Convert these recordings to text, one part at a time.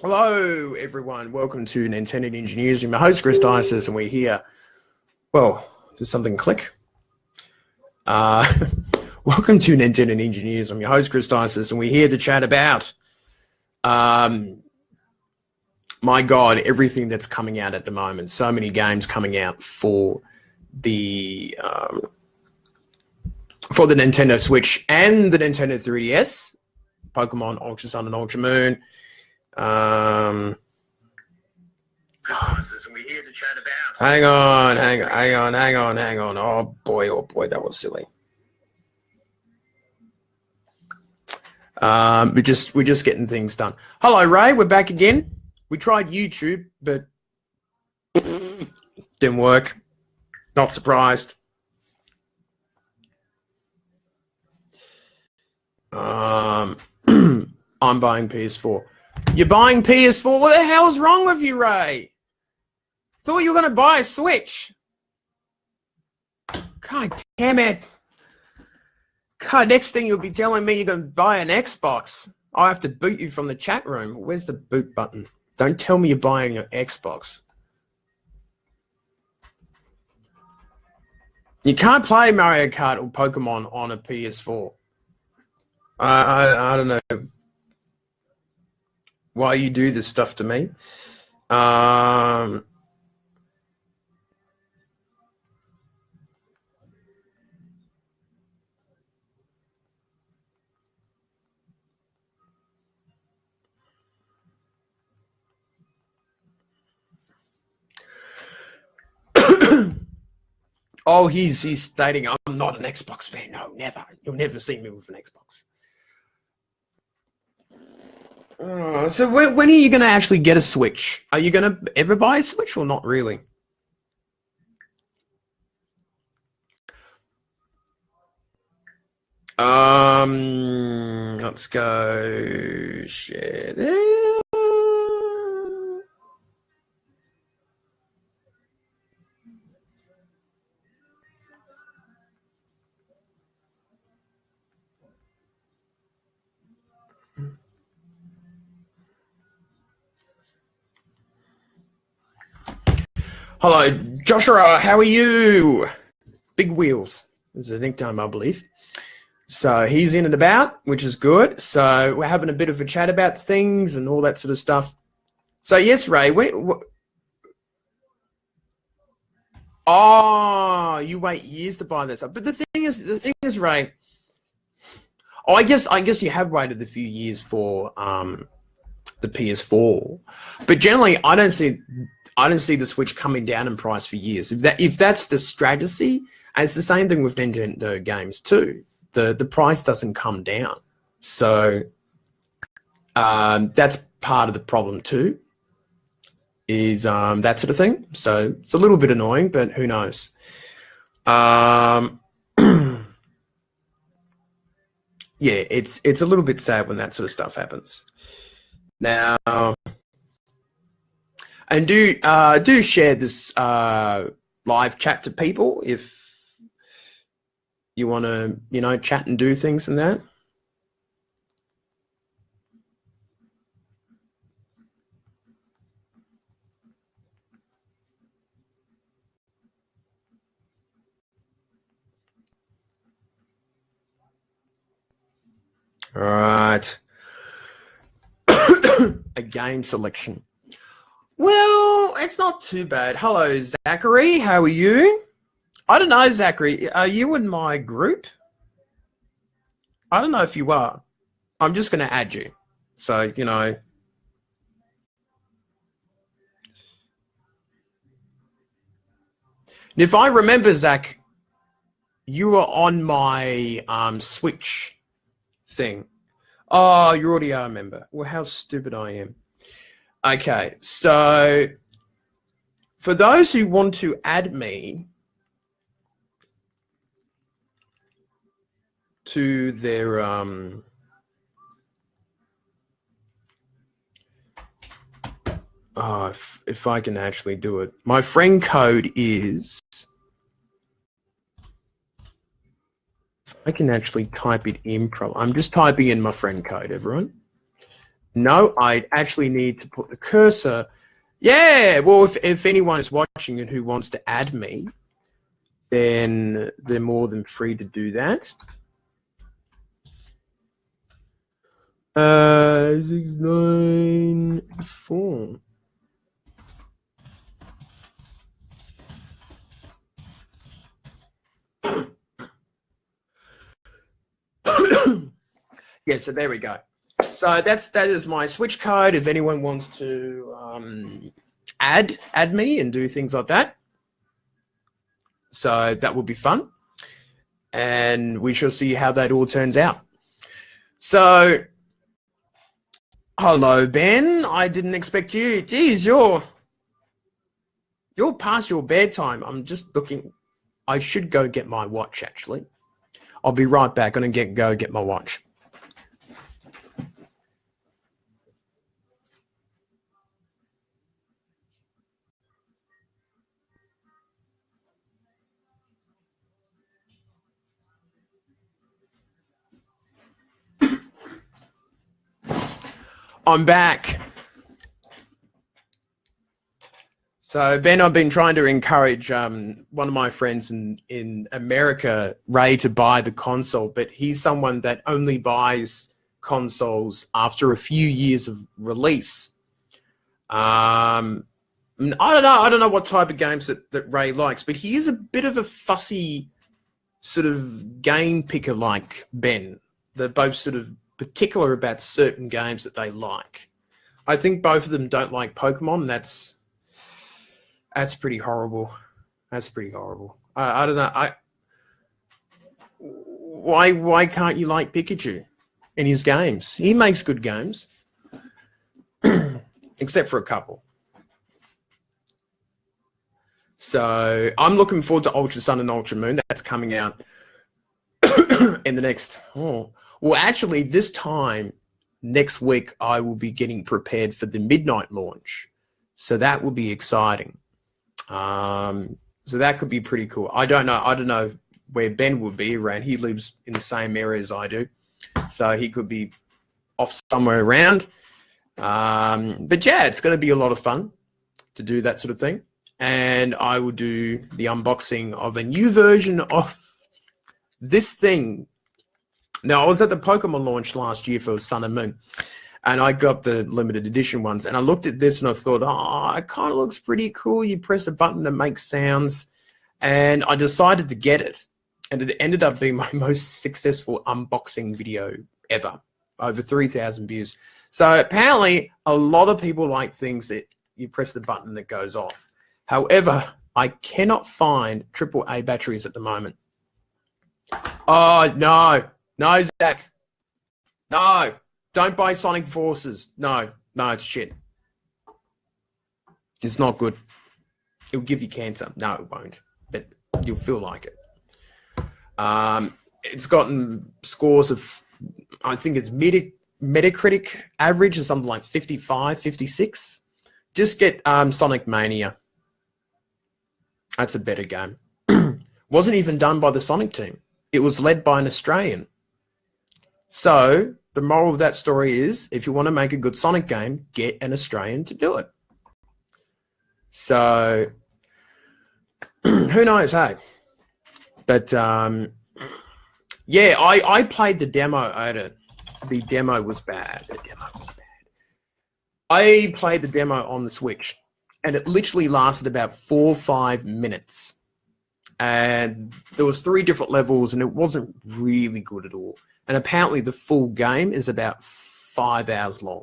Hello, everyone. Welcome to Nintendo Ninja News. I'm your host, Chris Dices, and we're here. Well, does something click? Welcome to Nintendo Ninja News. I'm your host, Chris Dices, and we're here to chat about, my God, everything that's coming out at the moment. So many games coming out for the Nintendo Switch and the Nintendo 3DS. Pokemon Ultra Sun and Ultra Moon. And we're here to chat about. Hang on. Oh boy, that was silly. We're just getting things done. Hello, Ray. We're back again. We tried YouTube, but didn't work. Not surprised. I'm buying PS4. You're buying PS4? What the hell's wrong with you, Ray? Thought you were going to buy a Switch. God damn it. God, next thing you'll be telling me you're going to buy an Xbox. I'll have to boot you from the chat room. Where's the boot button? Don't tell me you're buying your Xbox. You can't play Mario Kart or Pokemon on a PS4. I don't know why you do this stuff to me. Oh, he's stating I'm not an Xbox fan. No, never. You'll never see me with an Xbox. So when are you going to actually get a Switch? Are you going to ever buy a Switch or not really? Let's go share there. Hello, Joshua. How are you? Big Wheels is a nickname, I believe. So he's in and about, which is good. So we're having a bit of a chat about things and all that sort of stuff. So yes, Ray. Oh, you wait years to buy this up. But the thing is, Ray. Oh, I guess you have waited a few years for the PS4, but generally, I don't see the Switch coming down in price for years. If that's the strategy, and it's the same thing with Nintendo games too. The price doesn't come down, so that's part of the problem too. Is that sort of thing. So it's a little bit annoying, but who knows? Yeah, it's a little bit sad when that sort of stuff happens. Now, and do share this live chat to people if you want to, chat and do things and that. All right. A game selection. Well, it's not too bad. Hello, Zachary. How are you? I don't know, Zachary. Are you in my group? I don't know if you are. I'm just going to add you. So, If I remember, Zach, you were on my Switch thing. Oh, you already are a member. Well, how stupid I am. Okay, so for those who want to add me to their if I can actually do it. My friend code is, I can actually type it in. I'm just typing in my friend code, everyone. No, I actually need to put the cursor. Yeah, well, if anyone is watching and who wants to add me, then they're more than free to do that. 694. Yeah, so there we go. So that is my Switch code. If anyone wants to add me and do things like that, so that will be fun, and we shall see how that all turns out. So, hello, Ben. I didn't expect you. Geez, you're past your bedtime. I'm just looking. I should go get my watch. Actually, I'll be right back. I'm gonna go get my watch. I'm back. So, Ben, I've been trying to encourage one of my friends in America, Ray, to buy the console, but he's someone that only buys consoles after a few years of release. I don't know what type of games that Ray likes, but he is a bit of a fussy sort of game picker like Ben. They're both sort of particular about certain games that they like. I think both of them don't like Pokemon. That's pretty horrible. That's pretty horrible. I don't know. Why can't you like Pikachu in his games? He makes good games, except for a couple. So I'm looking forward to Ultra Sun and Ultra Moon. That's coming out in the next. Well, actually, this time next week I will be getting prepared for the midnight launch, so that will be exciting. So that could be pretty cool. I don't know where Ben would be around. He lives in the same area as I do, so he could be off somewhere around. But yeah, it's going to be a lot of fun to do that sort of thing. And I will do the unboxing of a new version of this thing. Now, I was at the Pokemon launch last year for Sun and Moon, and I got the limited edition ones. And I looked at this and I thought, oh, it kind of looks pretty cool. You press a button that makes sounds. And I decided to get it. And it ended up being my most successful unboxing video ever. Over 3,000 views. So apparently a lot of people like things that you press the button that goes off. However, I cannot find AAA batteries at the moment. Oh, no. No, Zach. No. Don't buy Sonic Forces. No, it's shit. It's not good. It'll give you cancer. No, it won't. But you'll feel like it. It's gotten scores of, I think it's Metacritic average is something like 55, 56. Just get Sonic Mania. That's a better game. Wasn't even done by the Sonic team. It was led by an Australian. So the moral of that story is, if you want to make a good Sonic game, get an Australian to do it. So who knows, hey? But yeah, I played the demo at it. The demo was bad. I played the demo on the Switch, and it literally lasted about 4 or 5 minutes. And there was 3 different levels, and it wasn't really good at all. And apparently the full game is about 5 hours long.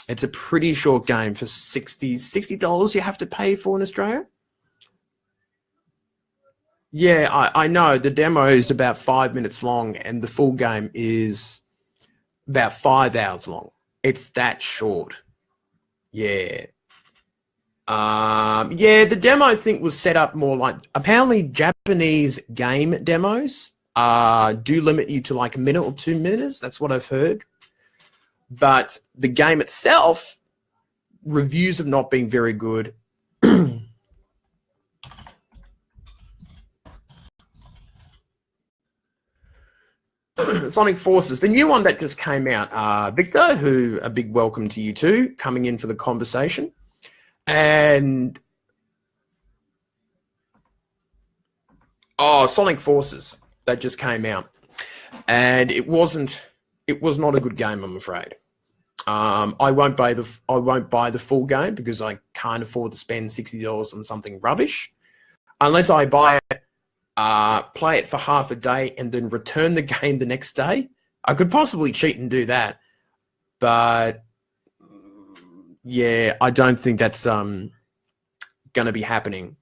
It's a pretty short game for $60 you have to pay for in Australia. Yeah, I know. The demo is about 5 minutes long, and the full game is about 5 hours long. It's that short. Yeah. Yeah, the demo, I think, was set up more like... Apparently, Japanese game demos do limit you to like a minute or 2 minutes. That's what I've heard. But the game itself, reviews have not been very good. Sonic Forces, the new one that just came out. Victor, who a big welcome to you too, coming in for the conversation. And Sonic Forces that just came out, and it was not a good game, I'm afraid. I won't buy the full game because I can't afford to spend $60 on something rubbish, unless I buy it, play it for half a day, and then return the game the next day. I could possibly cheat and do that, but yeah, I don't think that's going to be happening.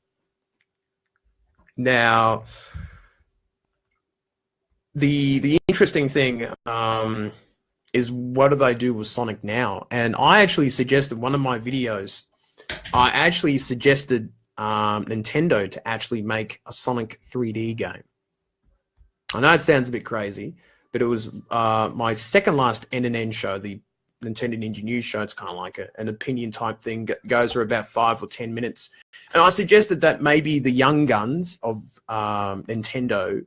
Now, the interesting thing is, what do they do with Sonic now? And I actually suggested one of my videos. I actually suggested Nintendo to actually make a Sonic 3D game. I know it sounds a bit crazy, but it was my second last NNN show, the Nintendo Ninja News show. It's kind of like an opinion type thing. Goes for about 5 or 10 minutes. And I suggested that maybe the young guns of Nintendo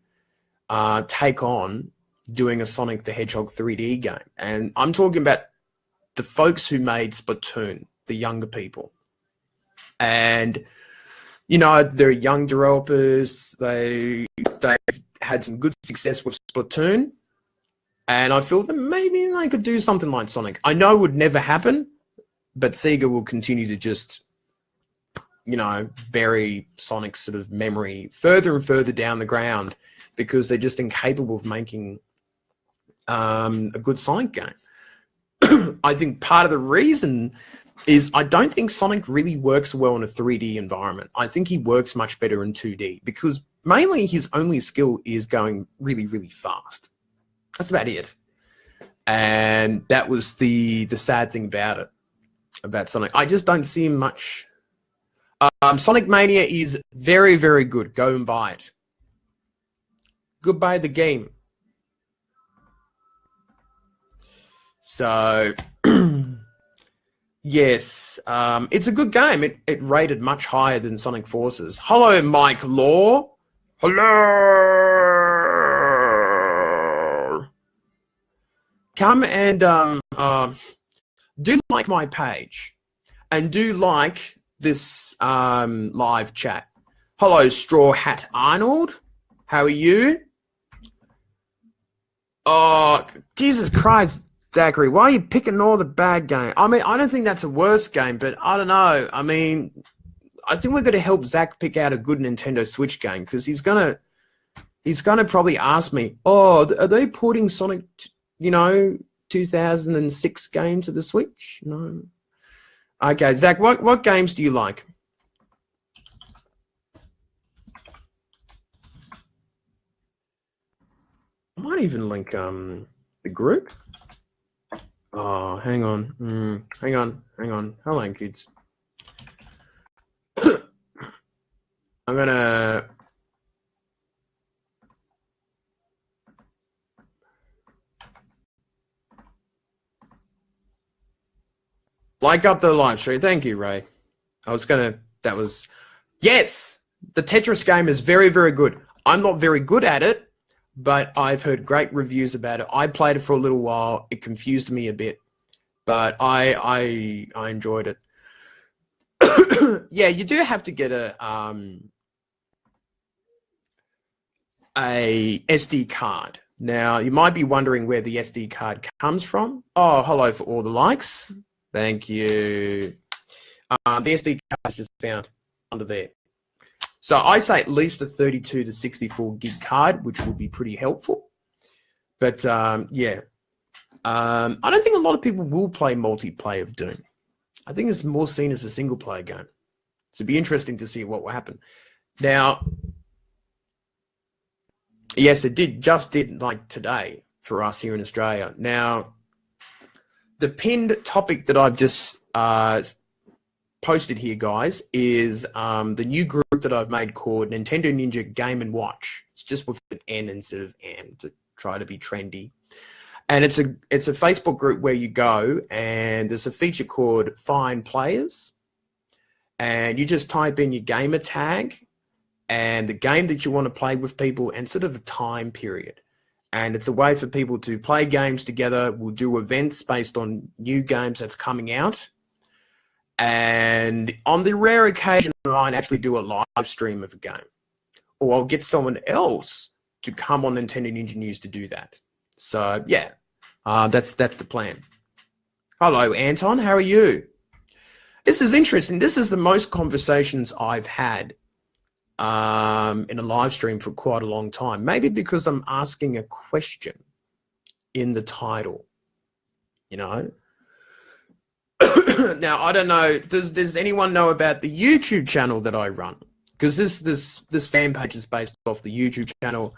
take on doing a Sonic the Hedgehog 3D game. And I'm talking about the folks who made Splatoon, the younger people. And, you know, they're young developers. They've had some good success with Splatoon. And I feel that maybe they could do something like Sonic. I know it would never happen, but Sega will continue to just, you know, bury Sonic's sort of memory further and further down the ground because they're just incapable of making a good Sonic game. I think part of the reason is I don't think Sonic really works well in a 3D environment. I think he works much better in 2D because mainly his only skill is going really, really fast. That's about it. And that was the sad thing about it, about Sonic. I just don't see him much. Sonic Mania is very, very good. Go and buy it. Goodbye the game. So, yes, it's a good game. It rated much higher than Sonic Forces. Hello, Mike Law. Hello. Come and do like my page, and do like this live chat. Hello, Straw Hat Arnold. How are you? Oh, Jesus Christ, Zachary, why are you picking all the bad game? I mean, I don't think that's a worse game, but I don't know. I mean, I think we're going to help Zach pick out a good Nintendo Switch game because he's gonna probably ask me, oh, are they porting Sonic, 2006 game to the Switch? No. Okay, Zach, what games do you like? I might even link the group. Oh, hang on. Hang on. Hold on, kids. I'm gonna like up the live stream. Thank you, Ray. Yes, the Tetris game is very, very good. I'm not very good at it, but I've heard great reviews about it. I played it for a little while. It confused me a bit, but I enjoyed it. Yeah, you do have to get a SD card. Now, you might be wondering where the SD card comes from. Oh, hello for all the likes. Thank you. The SD card is just found under there. So I say at least a 32 to 64 gig card, which would be pretty helpful. But yeah, I don't think a lot of people will play multiplayer of Doom. I think it's more seen as a single player game. So it'd be interesting to see what will happen. Now, yes, it just did like today for us here in Australia. Now, the pinned topic that I've just posted here, guys, is the new group that I've made called Nintendo Ninja Game & Watch. It's just with an N instead of N to try to be trendy. And it's a Facebook group where you go and there's a feature called Find Players. And you just type in your gamer tag and the game that you want to play with people and sort of a time period. And it's a way for people to play games together. We'll do events based on new games that's coming out. And on the rare occasion, I might actually do a live stream of a game. Or I'll get someone else to come on Nintendo Ninja News to do that. So, yeah, that's the plan. Hello, Anton. How are you? This is interesting. This is the most conversations I've had in a live stream for quite a long time. Maybe because I'm asking a question in the title, you know. Now, I don't know. Does anyone know about the YouTube channel that I run? Because this fan page is based off the YouTube channel.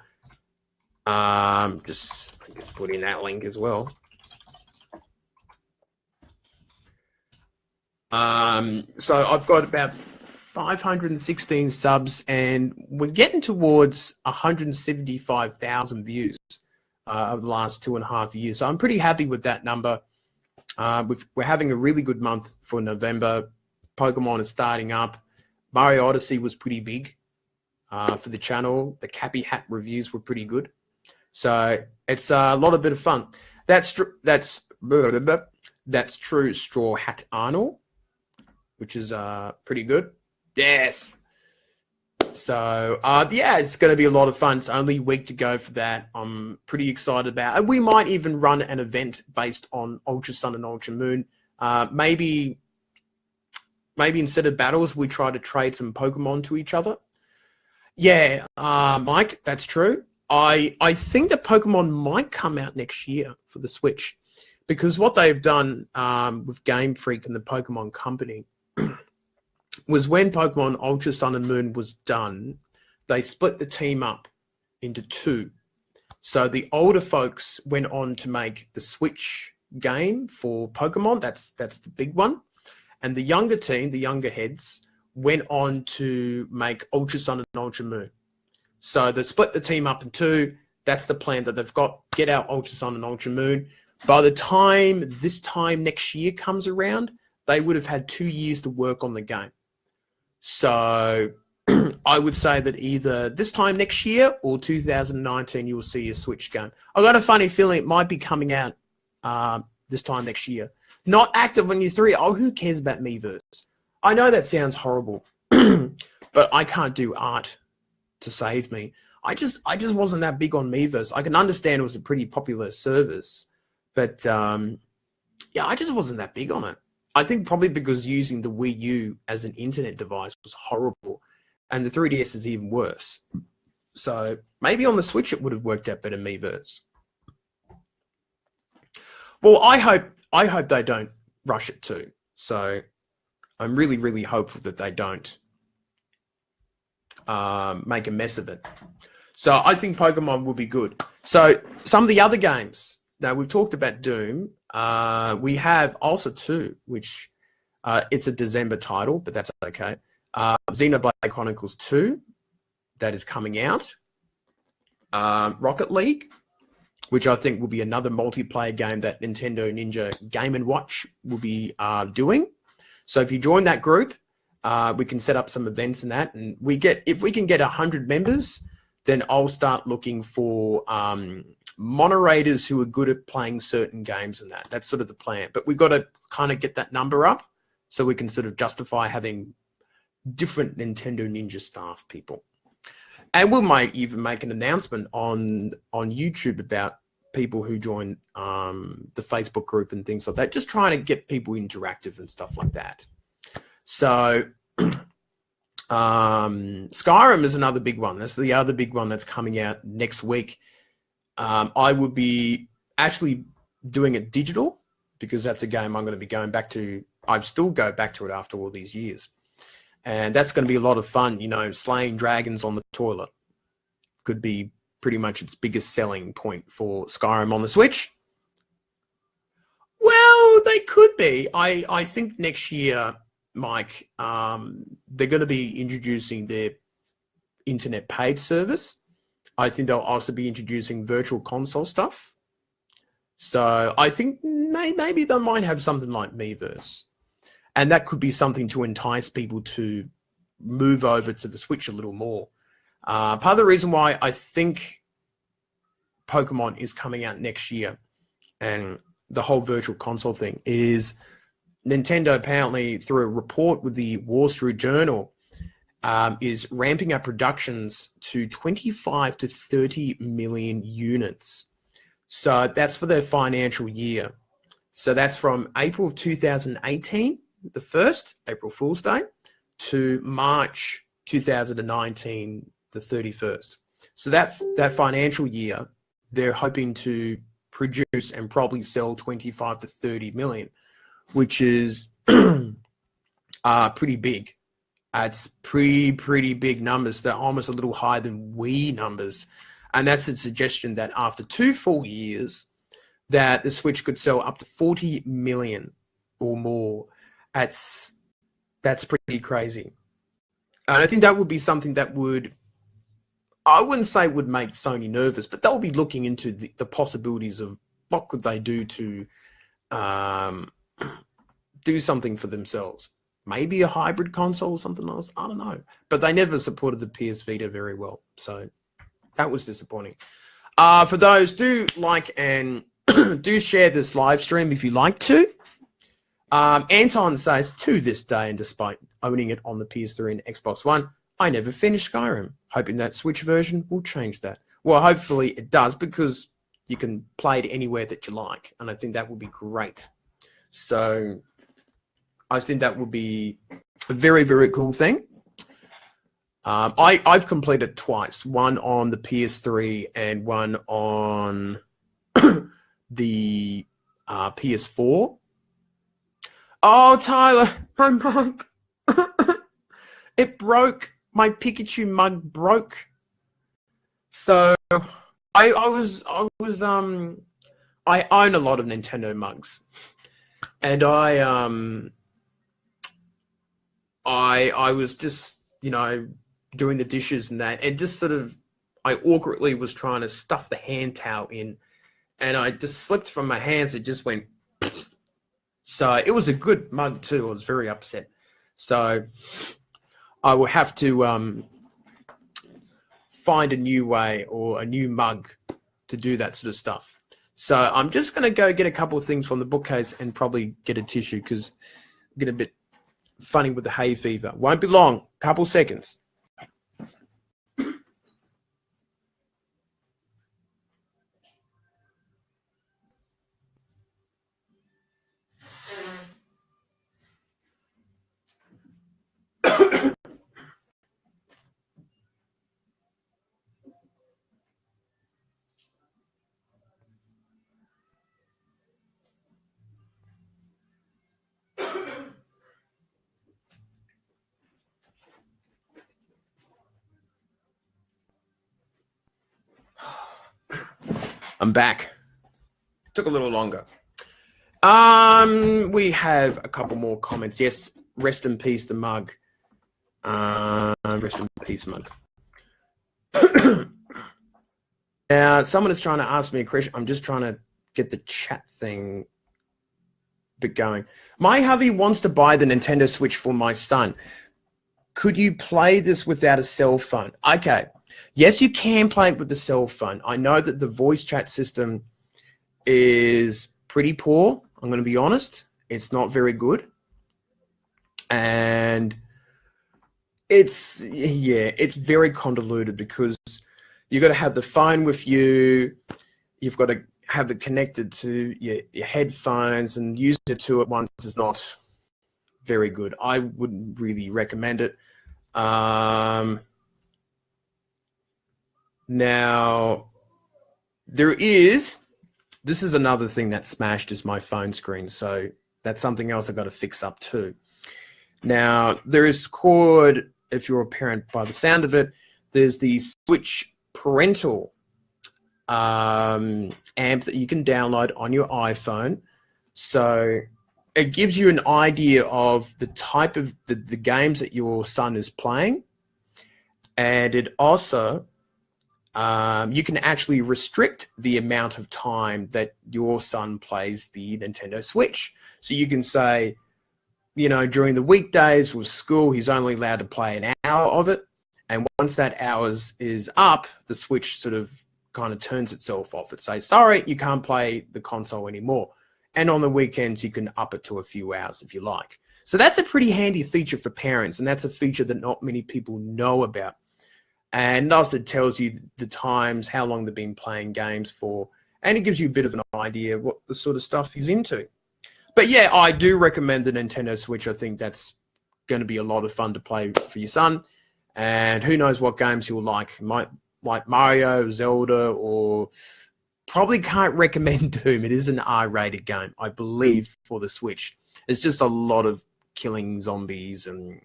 Just put in that link as well. So I've got about 516 subs, and we're getting towards 175,000 views over the last 2.5 years. So I'm pretty happy with that number. We're having a really good month for November. Pokemon is starting up. Mario Odyssey was pretty big for the channel. The Cappy Hat reviews were pretty good. So it's a lot of bit of fun. That's true. Straw Hat Arnold, which is pretty good. Yes. So, yeah, it's going to be a lot of fun. It's only a week to go for that. I'm pretty excited about it. And we might even run an event based on Ultra Sun and Ultra Moon. Maybe instead of battles, we try to trade some Pokemon to each other. Yeah, Mike, that's true. I think that Pokemon might come out next year for the Switch, because what they've done with Game Freak and the Pokemon Company was when Pokemon Ultra Sun and Moon was done, they split the team up into two. So the older folks went on to make the Switch game for Pokemon. That's the big one. And the younger team, the younger heads, went on to make Ultra Sun and Ultra Moon. So they split the team up in two. That's the plan that they've got. Get out Ultra Sun and Ultra Moon. By the time this time next year comes around, they would have had 2 years to work on the game. So I would say that either this time next year or 2019, you will see a Switch game. I've got a funny feeling it might be coming out this time next year. Not active on year 3. Oh, who cares about Miiverse? I know that sounds horrible, but I can't do art to save me. I just wasn't that big on Miiverse. I can understand it was a pretty popular service, but yeah, I just wasn't that big on it. I think probably because using the Wii U as an internet device was horrible, and the 3DS is even worse. So maybe on the Switch it would have worked out better, Miiverse. Well, I hope they don't rush it too. So I'm really, really hopeful that they don't make a mess of it. So I think Pokemon will be good. So some of the other games. Now, we've talked about Doom. We have also 2, which it's a December title, but that's okay. Xenoblade Chronicles 2, that is coming out. Rocket League, which I think will be another multiplayer game that Nintendo Ninja Game & Watch will be doing. So if you join that group, we can set up some events and that. And if we can get 100 members, then I'll start looking for moderators who are good at playing certain games and that. That's sort of the plan. But we've got to kind of get that number up so we can sort of justify having different Nintendo Ninja staff people. And we might even make an announcement on YouTube about people who join the Facebook group and things like that, just trying to get people interactive and stuff like that. So Skyrim is another big one. That's the other big one that's coming out next week. I will be actually doing it digital because that's a game I'm going to be going back to. I still go back to it after all these years. And that's going to be a lot of fun, you know, slaying dragons on the toilet. Could be pretty much its biggest selling point for Skyrim on the Switch. Well, they could be. I think next year, Mike, they're going to be introducing their internet paid service. I think they'll also be introducing virtual console stuff. So I think maybe they might have something like Miiverse. And that could be something to entice people to move over to the Switch a little more. Part of the reason why I think Pokemon is coming out next year, and the whole virtual console thing is Nintendo apparently, through a report with the Wall Street Journal, is ramping up productions to 25 to 30 million units. So that's for their financial year. So that's from April of 2018, the first, April Fool's Day, to March 2019, the 31st. So that financial year, they're hoping to produce and probably sell 25 to 30 million, which is pretty big. It's pretty big numbers. They're almost a little higher than Wii numbers. And that's a suggestion that after 2 full years, that the Switch could sell up to 40 million or more. That's pretty crazy. And I think that would be something that would, I wouldn't say would make Sony nervous, but they'll be looking into the possibilities of what could they do to do something for themselves. Maybe a hybrid console or something else. I don't know. But they never supported the PS Vita very well. So that was disappointing. For those, do like and do share this live stream if you like to. Anton says, to this day, and despite owning it on the PS3 and Xbox One, I never finished Skyrim, hoping that Switch version will change that. Well, hopefully it does, because you can play it anywhere that you like, and I think that would be great. So I think that would be a very, very cool thing. I've completed twice, one on the PS3 and one on the PS4. Oh, Tyler, my mug. It broke. My Pikachu mug broke. So I own a lot of Nintendo mugs. And I was just, doing the dishes and that, and just sort of, I awkwardly was trying to stuff the hand towel in, and I just slipped from my hands. It just went. So it was a good mug too. I was very upset. So I will have to find a new way or a new mug to do that sort of stuff. So I'm just going to go get a couple of things from the bookcase and probably get a tissue, because I'm getting a bit funny with the hay fever. Won't be long. Couple seconds. I'm back. Took a little longer. We have a couple more comments. Yes, rest in peace, the mug. Rest in peace, mug. Now, someone is trying to ask me a question. I'm just trying to get the chat thing bit going. My hubby wants to buy the Nintendo Switch for my son. Could you play this without a cell phone? Okay. Yes, you can play it with the cell phone. I know that the voice chat system is pretty poor. I'm going to be honest. It's not very good. And it's very convoluted, because you've got to have the phone with you. You've got to have it connected to your headphones, and using it two at once is not very good. I wouldn't really recommend it. Now, this is another thing that smashed, is my phone screen. So that's something else I've got to fix up too. Now, there is called, if you're a parent by the sound of it, there's the Switch Parental amp that you can download on your iPhone. So it gives you an idea of the type of the games that your son is playing. And it also, you can actually restrict the amount of time that your son plays the Nintendo Switch. So you can say, during the weekdays with school, he's only allowed to play an hour of it. And once that hour is up, the Switch sort of kind of turns itself off. It says, sorry, you can't play the console anymore. And on the weekends, you can up it to a few hours if you like. So that's a pretty handy feature for parents, and that's a feature that not many people know about. And also it tells you the times, how long they've been playing games for, and it gives you a bit of an idea of what the sort of stuff he's into. But yeah, I do recommend the Nintendo Switch. I think that's going to be a lot of fun to play for your son. And who knows what games he'll like. He might like Mario, Zelda, or probably can't recommend Doom. It is an R-rated game, I believe, for the Switch. It's just a lot of killing zombies and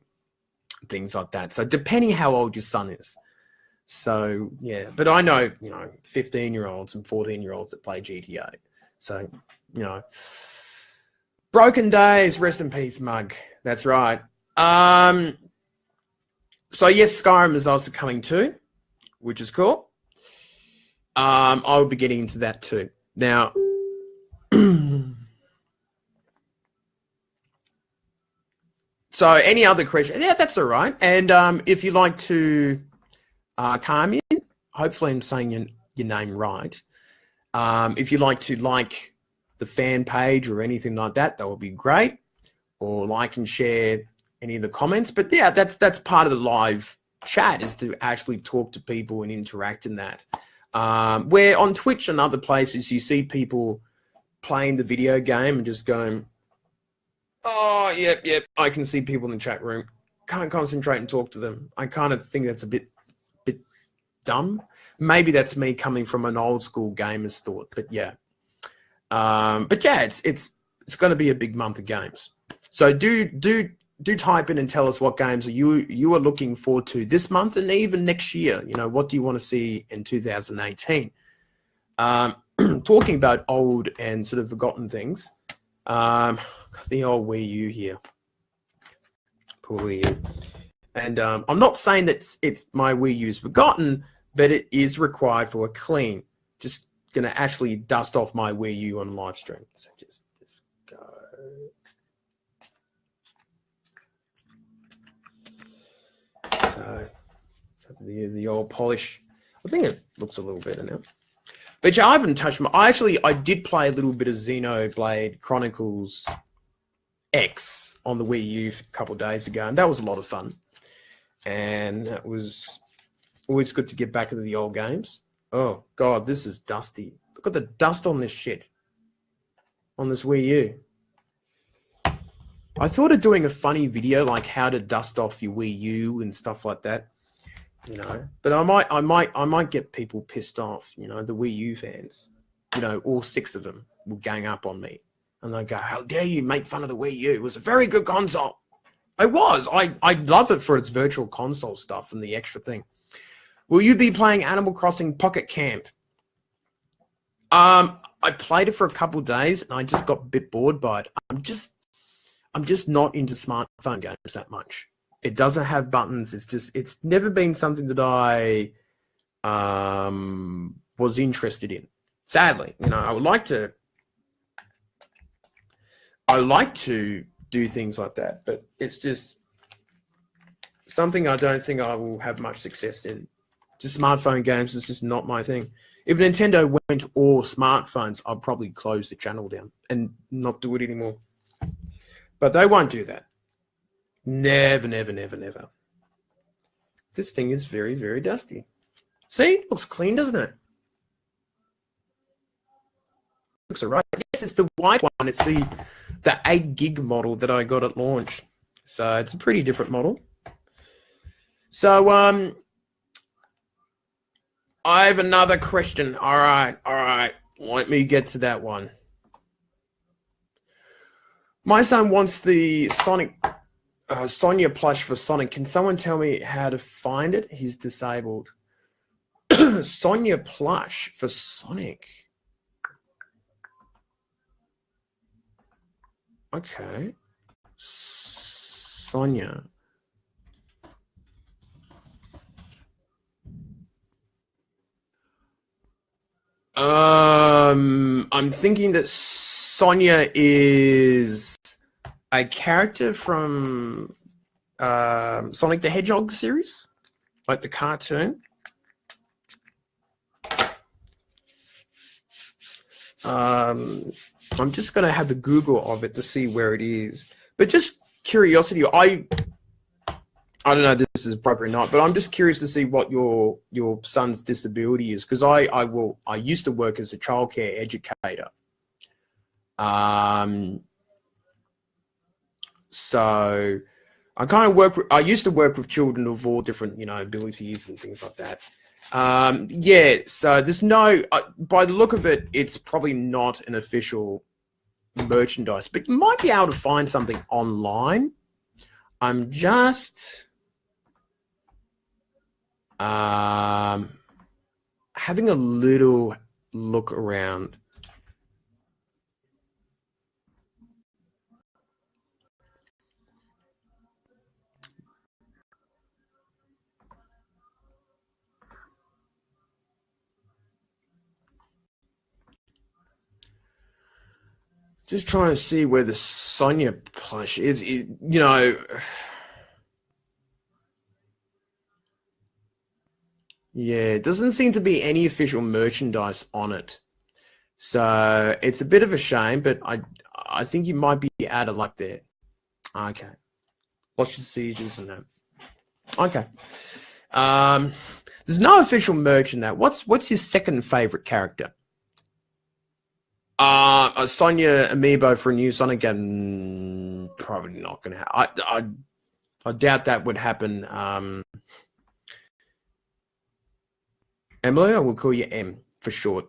things like that. So depending how old your son is. So, yeah. But I know, 15-year-olds and 14-year-olds that play GTA. So, Broken Days, rest in peace, Mug. That's right. So, yes, Skyrim is also coming too, which is cool. I'll be getting into that too. Now, so any other questions? Yeah, that's all right. And if you like to come in, hopefully I'm saying your name right. If you like to like the fan page or anything like that, that would be great. Or like and share any of the comments. But yeah, that's part of the live chat, is to actually talk to people and interact in that. Where on Twitch and other places you see people playing the video game and just going, oh, yep, I can see people in the chat room. Can't concentrate and talk to them. I kind of think that's a bit dumb. Maybe that's me coming from an old school gamer's thought, but yeah. It's going to be a big month of games. So do type in and tell us what games you are looking forward to this month and even next year. What do you want to see in 2018? Talking about old and sort of forgotten things. The old Wii U here. Poor Wii U. And I'm not saying that it's my Wii U's forgotten, but it is required for a clean. Just going to actually dust off my Wii U on live stream. So just go. So the old polish. I think it looks a little better now. But yeah, I haven't touched I did play a little bit of Xenoblade Chronicles X on the Wii U a couple of days ago, and that was a lot of fun. And that was always good to get back into the old games. Oh, God, this is dusty. Look at the dust on this shit. On this Wii U. I thought of doing a funny video like how to dust off your Wii U and stuff like that, But I might get people pissed off, the Wii U fans. All 6 of them will gang up on me, and they go, "How dare you make fun of the Wii U? It was a very good console." I love it for its virtual console stuff and the extra thing. Will you be playing Animal Crossing Pocket Camp? I played it for a couple of days and I just got a bit bored by it. I'm just not into smartphone games that much. It doesn't have buttons. It's never been something that I was interested in. Sadly, I would like to do things like that, but it's just something I don't think I will have much success in. Just smartphone games is just not my thing. If Nintendo went all smartphones, I'll probably close the channel down and not do it anymore. But they won't do that. Never, never, never, never. This thing is very, very dusty. See? It looks clean, doesn't it? Looks all right. Yes, it's the white one. It's the 8 gig model that I got at launch. So it's a pretty different model. So I have another question. All right. Let me get to that one. My son wants the Sonya plush for Sonic. Can someone tell me how to find it? He's disabled. Sonya plush for Sonic. Okay. Sonya. I'm thinking that Sonya is a character from Sonic the Hedgehog series, like the cartoon. I'm just going to have a Google of it to see where it is. But just curiosity, I don't know if this is appropriate or not, but I'm just curious to see what your son's disability is, because I used to work as a childcare educator. So I used to work with children of all different, abilities and things like that. Yeah, so there's no, by the look of it, it's probably not an official merchandise, but you might be able to find something online. I'm just having a little look around. Just trying to see where the Sonya plush is. Yeah, it doesn't seem to be any official merchandise on it. So it's a bit of a shame, but I think you might be out of luck there. Okay. Watch the Sieges and that. Okay. There's no official merch in that. What's your second favorite character? A Sonya amiibo for a new Sonic game? Probably not going to happen. I doubt that would happen. Emily, I will call you M for short.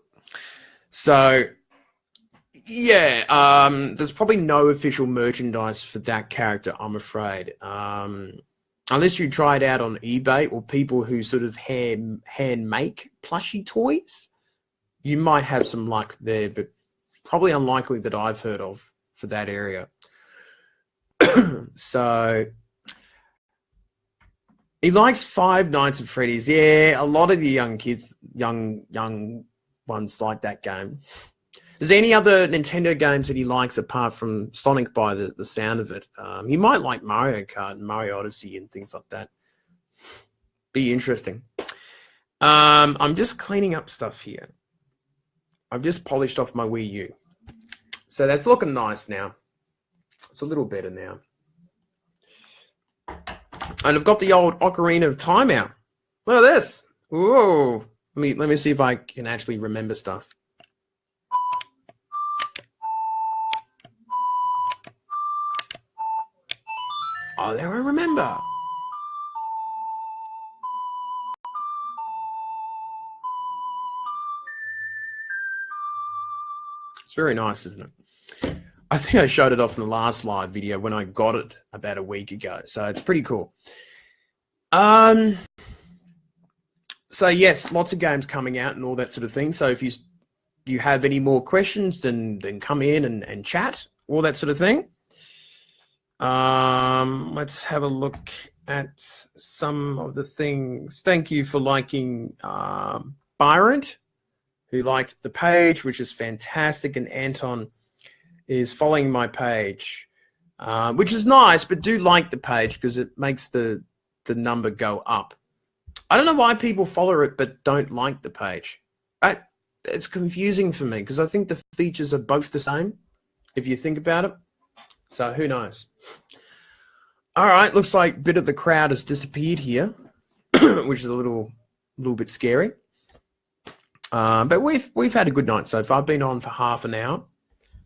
So, yeah, there's probably no official merchandise for that character, I'm afraid. Unless you try it out on eBay or people who sort of hand make plushie toys, you might have some luck there, but probably unlikely that I've heard of for that area. So he likes Five Nights at Freddy's. Yeah, a lot of the young kids, young ones like that game. Is there any other Nintendo games that he likes apart from Sonic by the sound of it? He might like Mario Kart and Mario Odyssey and things like that. Be interesting. I'm just cleaning up stuff here. I've just polished off my Wii U. So that's looking nice now. It's a little better now. And I've got the old Ocarina of Time out. Look at this. Whoa. Let me see if I can actually remember stuff. Oh, there I remember. It's very nice, isn't it? I think I showed it off in the last live video when I got it about a week ago. So it's pretty cool. So yes, lots of games coming out and all that sort of thing. So if you have any more questions, then come in and chat, all that sort of thing. Let's have a look at some of the things. Thank you for liking Byron, who liked the page, which is fantastic, and Anton is following my page, which is nice, but do like the page because it makes the number go up. I don't know why people follow it but don't like the page. It's confusing for me because I think the features are both the same if you think about it. So who knows? All right, looks like a bit of the crowd has disappeared here, which is a little bit scary. But we've had a good night so far. I've been on for half an hour.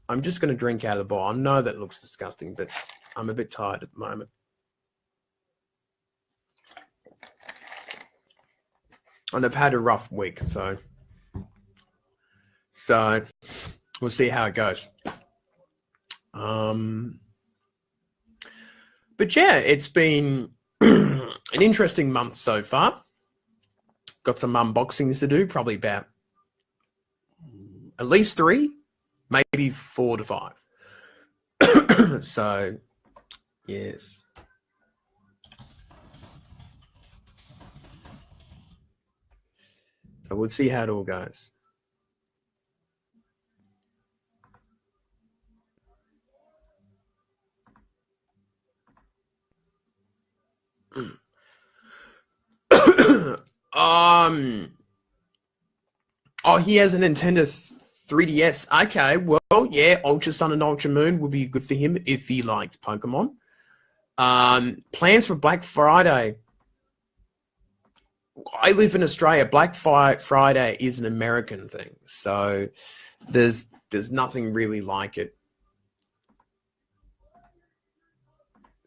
I'm just going to drink out of the bowl. I know that looks disgusting, but I'm a bit tired at the moment. And I've had a rough week, so we'll see how it goes. But yeah, it's been an interesting month so far. Got some unboxings to do, probably about at least 3, maybe 4 to 5. So, yes. So we'll see how it all goes. Oh, he has a Nintendo 3DS. Okay, well, yeah, Ultra Sun and Ultra Moon would be good for him if he likes Pokemon. Plans for Black Friday. I live in Australia. Black Friday is an American thing, so there's nothing really like it.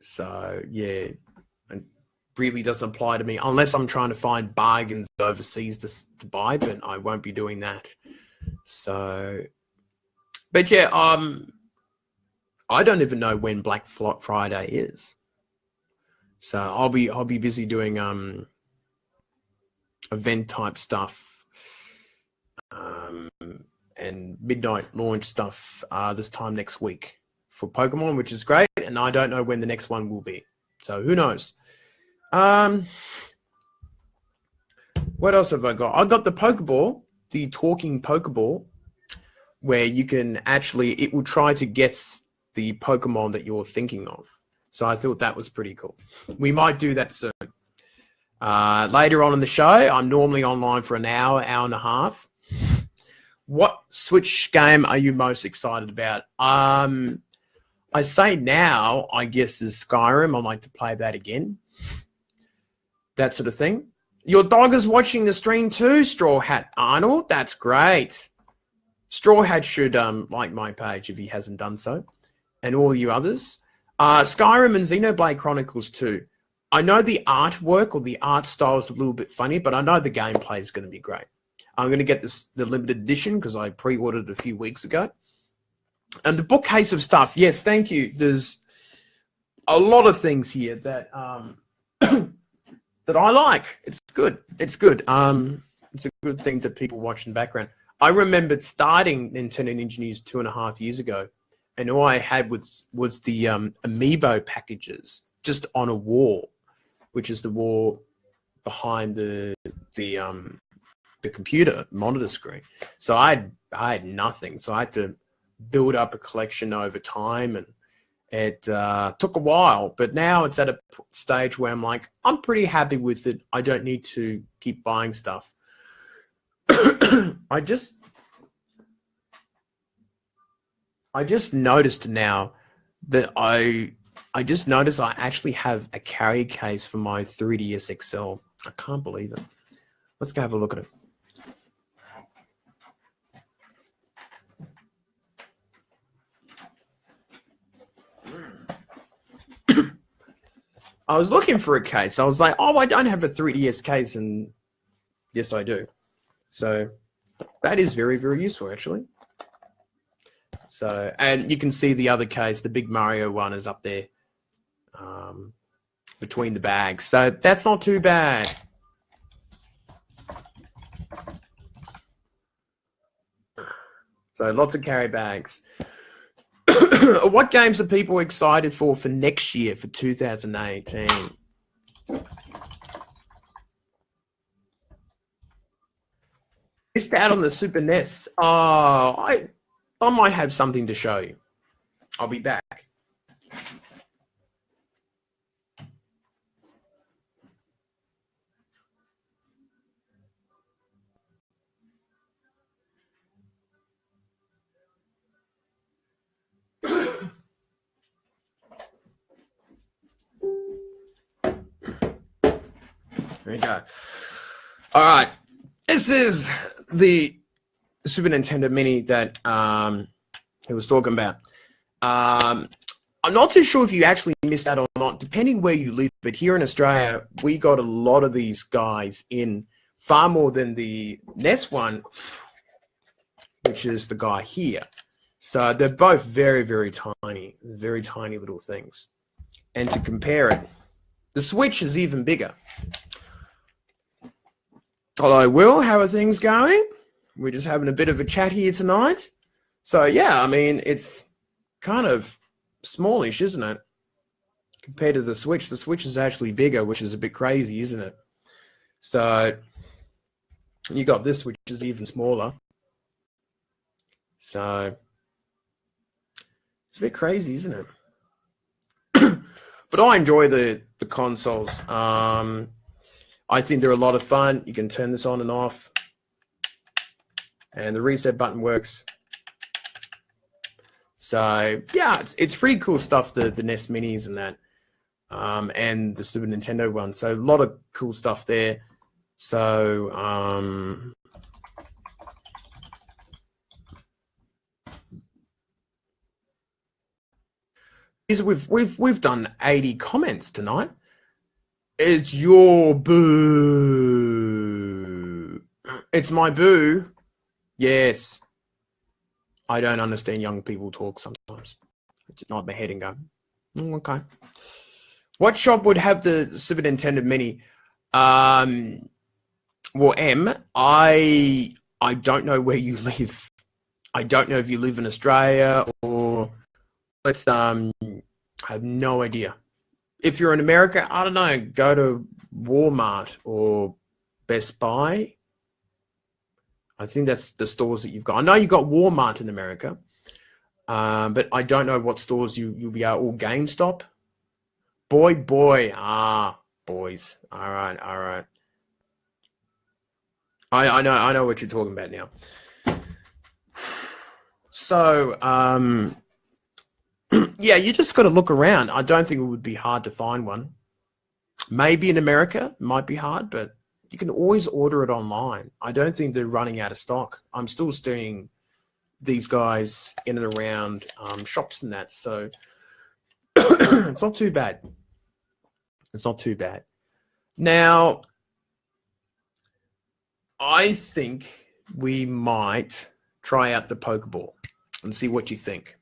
So yeah, it really doesn't apply to me unless I'm trying to find bargains overseas to buy, but I won't be doing that. So, but yeah, I don't even know when Black Friday is. So I'll be busy doing event type stuff and midnight launch stuff this time next week for Pokemon, which is great, and I don't know when the next one will be, so who knows. What else have I got? I got the Pokeball, the talking Pokeball, where you can actually, it will try to guess the Pokemon that you're thinking of. So I thought that was pretty cool. We might do that soon. Later on in the show, I'm normally online for an hour and a half. What Switch game are you most excited about? I say now, I guess, is Skyrim. I'd like to play that again. That sort of thing. Your dog is watching the stream too, Straw Hat Arnold. That's great. Straw Hat should like my page if he hasn't done so. And all you others. Skyrim and Xenoblade Chronicles 2. I know the artwork or the art style is a little bit funny, but I know the gameplay is going to be great. I'm going to get the limited edition because I pre-ordered it a few weeks ago. And the bookcase of stuff, yes, thank you. There's a lot of things here that that I like. It's good. It's good. It's a good thing that people watch in the background. I remembered starting Nintendo Ninja News 2.5 years ago, and all I had was the Amiibo packages just on a wall, which is the wall behind the computer monitor screen. So I had nothing. So I had to build up a collection over time, and it took a while. But now it's at a stage where I'm like, I'm pretty happy with it. I don't need to keep buying stuff. I just noticed now that I just noticed I actually have a carry case for my 3DS XL. I can't believe it. Let's go have a look at it. I was looking for a case. I was like, oh, I don't have a 3DS case, and yes, I do. So that is very, very useful, actually. So, and you can see the other case, the big Mario one is up there between the bags. So that's not too bad. So lots of carry bags. What games are people excited for next year, for 2018? Missed out on the Super NES. I might have something to show you. I'll be back. There you go. All right. This is the Super Nintendo Mini that he was talking about. I'm not too sure if you actually missed out or not, depending where you live. But here in Australia, we got a lot of these guys in, far more than the NES one, which is the guy here. So they're both very, very tiny little things. And to compare it, the Switch is even bigger. Hello, Will. How are things going? We're just having a bit of a chat here tonight. So, yeah, I mean, it's kind of smallish, isn't it? Compared to the Switch. The Switch is actually bigger, which is a bit crazy, isn't it? So, you got this, which is even smaller. So, it's a bit crazy, isn't it? But I enjoy the consoles. I think they're a lot of fun. You can turn this on and off. And the reset button works. So yeah, it's pretty cool stuff, the NES Minis and that, and the Super Nintendo one. So a lot of cool stuff there. So we've done 80 comments tonight. It's your boo. It's my boo. Yes. I don't understand young people talk sometimes. I just nod my head and go, okay. What shop would have the Super Nintendo Mini? Well, M, I don't know where you live. I don't know if you live in Australia or I have no idea. If you're in America, I don't know, go to Walmart or Best Buy. I think that's the stores that you've got. I know you've got Walmart in America, but I don't know what stores you'll be at. Or GameStop. Boy. Boys. All right. I know what you're talking about now. So, yeah, you just got to look around. I don't think it would be hard to find one. Maybe in America, it might be hard, but you can always order it online. I don't think they're running out of stock. I'm still seeing these guys in and around shops and that. So it's not too bad. It's not too bad. Now, I think we might try out the Pokeball and see what you think.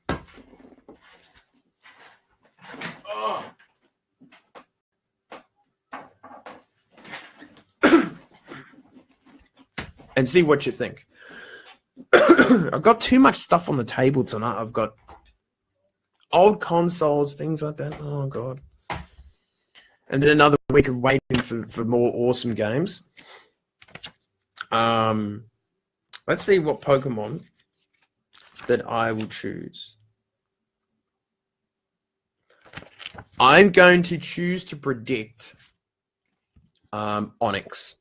And see what you think. I've got too much stuff on the table tonight. I've got old consoles, things like that. Oh, God. And then another week of waiting for more awesome games. Let's see what Pokemon that I will choose. I'm going to choose to predict Onix.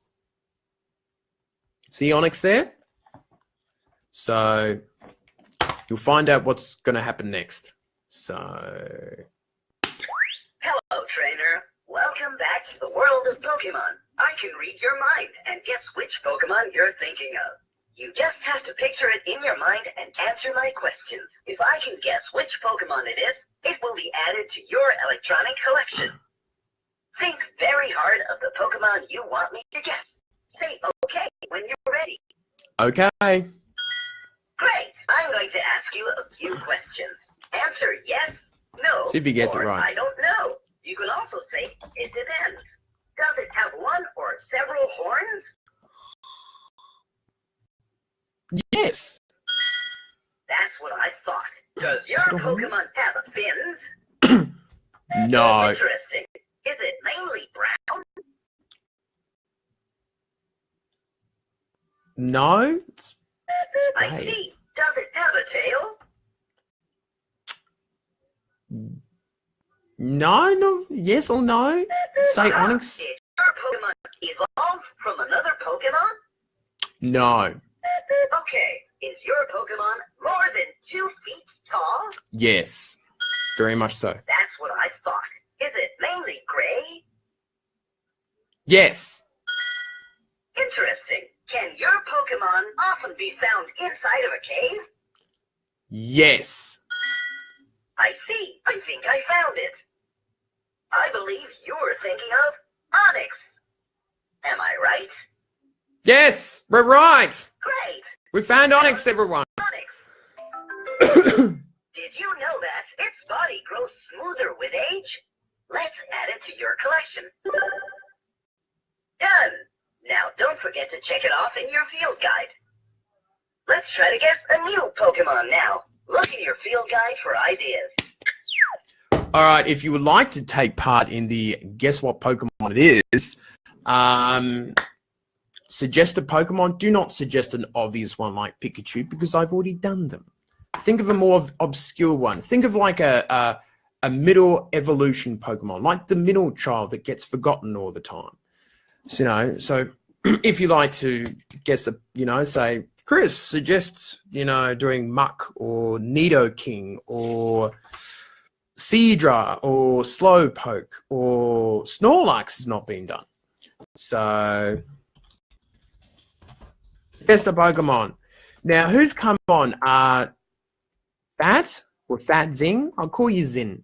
See Onix there? So you'll find out what's going to happen next. So. Hello, trainer. Welcome back to the world of Pokemon. I can read your mind and guess which Pokemon you're thinking of. You just have to picture it in your mind and answer my questions. If I can guess which Pokemon it is, it will be added to your electronic collection. Think very hard of the Pokemon you want me to guess. Say okay when you're ready. Okay. Great. I'm going to ask you a few questions. Answer yes, no, See if he gets it or right. I don't know. You can also say it depends. Does it have one or several horns? Yes. That's what I thought. Does your Pokemon have fins? No. Interesting. Is it mainly brown? No. It's I gray. see. Does it have a tail? No. Yes or no? Say Onix. Did your Pokemon evolve from another Pokemon? No. Okay. Is your Pokemon more than 2 feet tall? Yes. Very much so. That's what I thought. Is it mainly gray? Yes. Interesting. Can your Pokemon often be found inside of a cave? Yes. I see. I think I found it. I believe you're thinking of Onix. Am I right? Yes. We're right. Great. We found Onix, everyone. Onix. Did you know that its body grows smoother with age? Let's add it to your collection. Done. Now don't forget to check it off in your field guide. Let's try to guess a new Pokemon now. Look in your field guide for ideas. All right. If you would like to take part in the guess what Pokemon it is, suggest a Pokemon. Do not suggest an obvious one like Pikachu because I've already done them. Think of a more obscure one. Think of like a middle evolution Pokemon, like the middle child that gets forgotten all the time. So, so if you like to guess say Chris suggests, doing Muck or Nidoking or Seadra or Slowpoke or Snorlax has not been done. So, guess the Pokemon. Now, who's come on? Fat or Fat Zing? I'll call you Zin.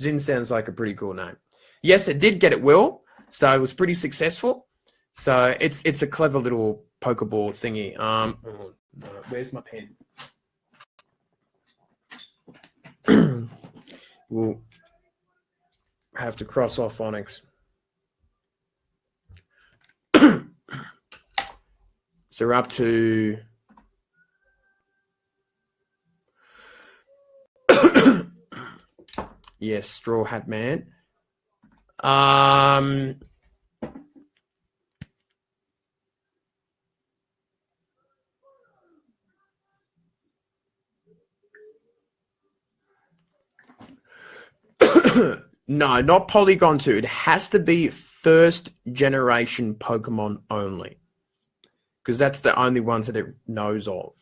Zin sounds like a pretty cool name. Yes, it did get it well, so it was pretty successful. So it's a clever little Pokeball thingy. Where's my pen? We'll have to cross off Onyx. So we're up to yes, Straw Hat Man. No, not Polygon 2. It has to be first generation Pokemon only. Because that's the only ones that it knows of.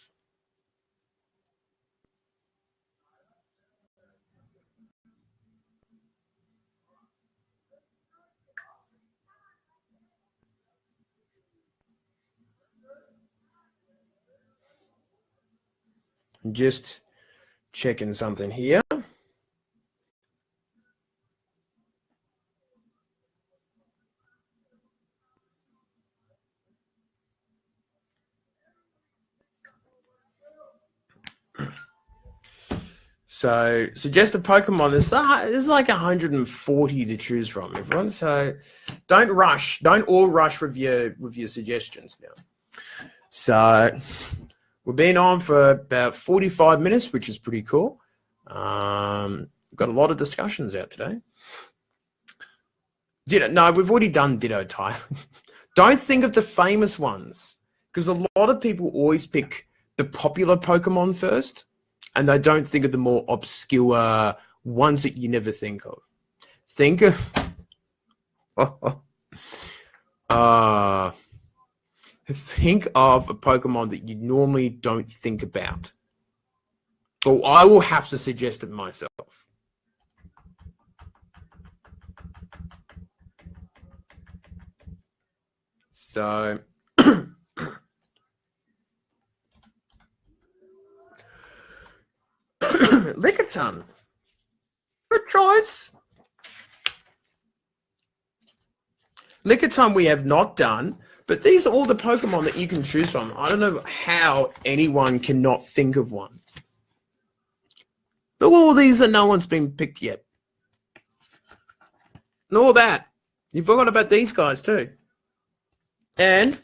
Just checking something here. So, suggest a Pokemon. There's like 140 to choose from, everyone. So, don't rush. Don't all rush with your suggestions now. So, we've been on for about 45 minutes, which is pretty cool. Got a lot of discussions out today. No, we've already done Ditto, Ty. Don't think of the famous ones, because a lot of people always pick the popular Pokemon first, and they don't think of the more obscure ones that you never think of. Think of think of a Pokemon that you normally don't think about. Or I will have to suggest it myself. So Lickitung. Good choice. Lickitung we have not done, but these are all the Pokemon that you can choose from. I don't know how anyone cannot think of one. Look at all these that no one's been picked yet. And all that. You forgot about these guys too. And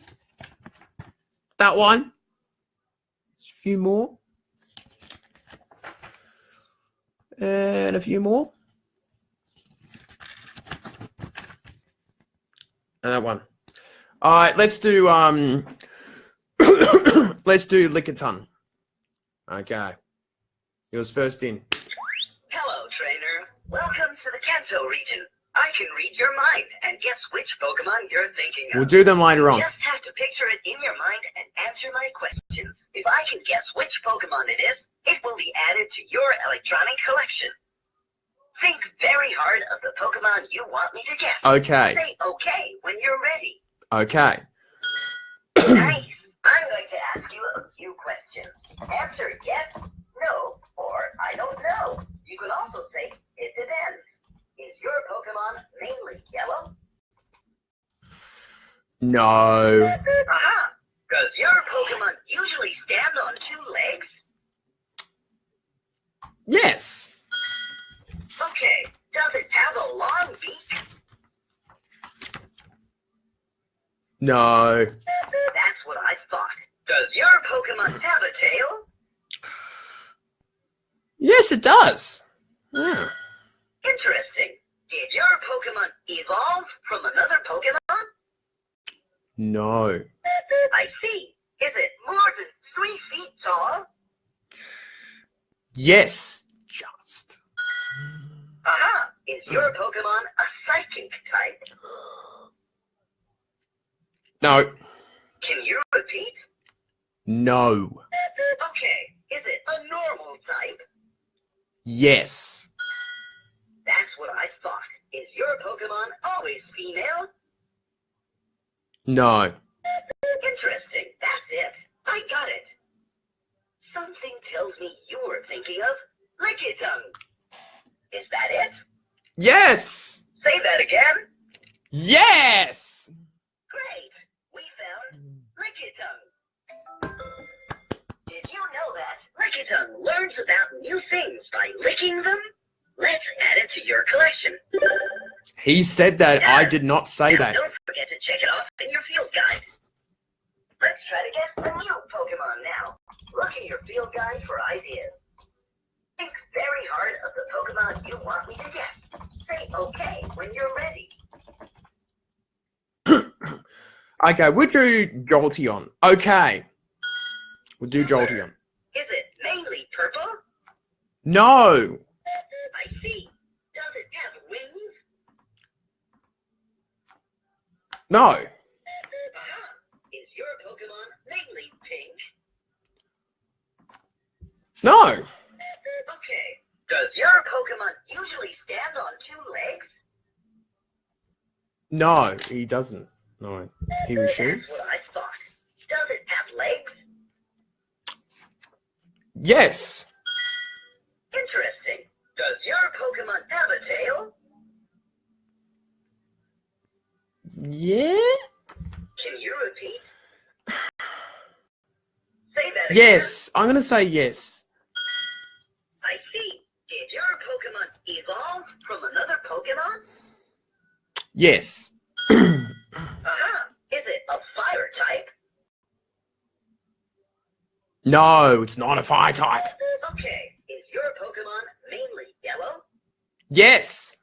that one. Just a few more. And a few more. And that one. All right, let's do let's do Lickitung. Okay. He was first in. Hello, trainer. Welcome to the Kanto region. I can read your mind and guess which Pokemon you're thinking of. We'll do them later on. You just have to picture it in your mind and answer my questions. If I can guess which Pokemon it is, it will be added to your electronic collection. Think very hard of the Pokemon you want me to guess. Okay. Say okay when you're ready. Okay. Nice. I'm going to ask you a few questions. Answer yes, no, or I don't know. You can also say it depends. Is your Pokemon mainly yellow? No. Aha! Does your Pokemon usually stand on two legs? Yes. Okay. Does it have a long beak? No. That's what I thought. Does your Pokemon have a tail? Yes, it does. Yeah. Interesting. Did your Pokemon evolve from another Pokemon? No. I see. Is it more than 3 feet tall? Yes. Just. Aha! Is your Pokemon a psychic type? No. Can you repeat? No. Okay, is it a normal type? Yes. That's what I thought. Is your Pokemon always female? No. Interesting, that's it. I got it. Something tells me you were thinking of Lickitung. Is that it? Yes. Say that again. Yes. Great, we found Lickitung. Did you know that Lickitung learns about new things by licking them? Let's add it to your collection. He said that. I did not say Now, that. don't forget to check it off in your field guide. Let's try to guess a new Pokemon now. Look in your field guide for ideas. Think very hard of the Pokemon you want me to guess. Say okay when you're ready. Okay, we'll do Jolteon. Okay. We'll do Jolteon. Is it mainly purple? No. I see. Does it have wings? No. Aha! Is your Pokemon mainly pink? No. Okay. Does your Pokemon usually stand on two legs? No, he doesn't. No. He was shoot. That's what I thought. Does it have legs? Yes. Interesting. Does your Pokemon have a tail? Yeah? Can you repeat? Say that again. Yes. I'm going to say yes. I see. Did your Pokemon evolve from another Pokemon? Yes. Aha! Is it a fire type? No, it's not a fire type. Okay. Is your Pokemon mainly yellow? Yes.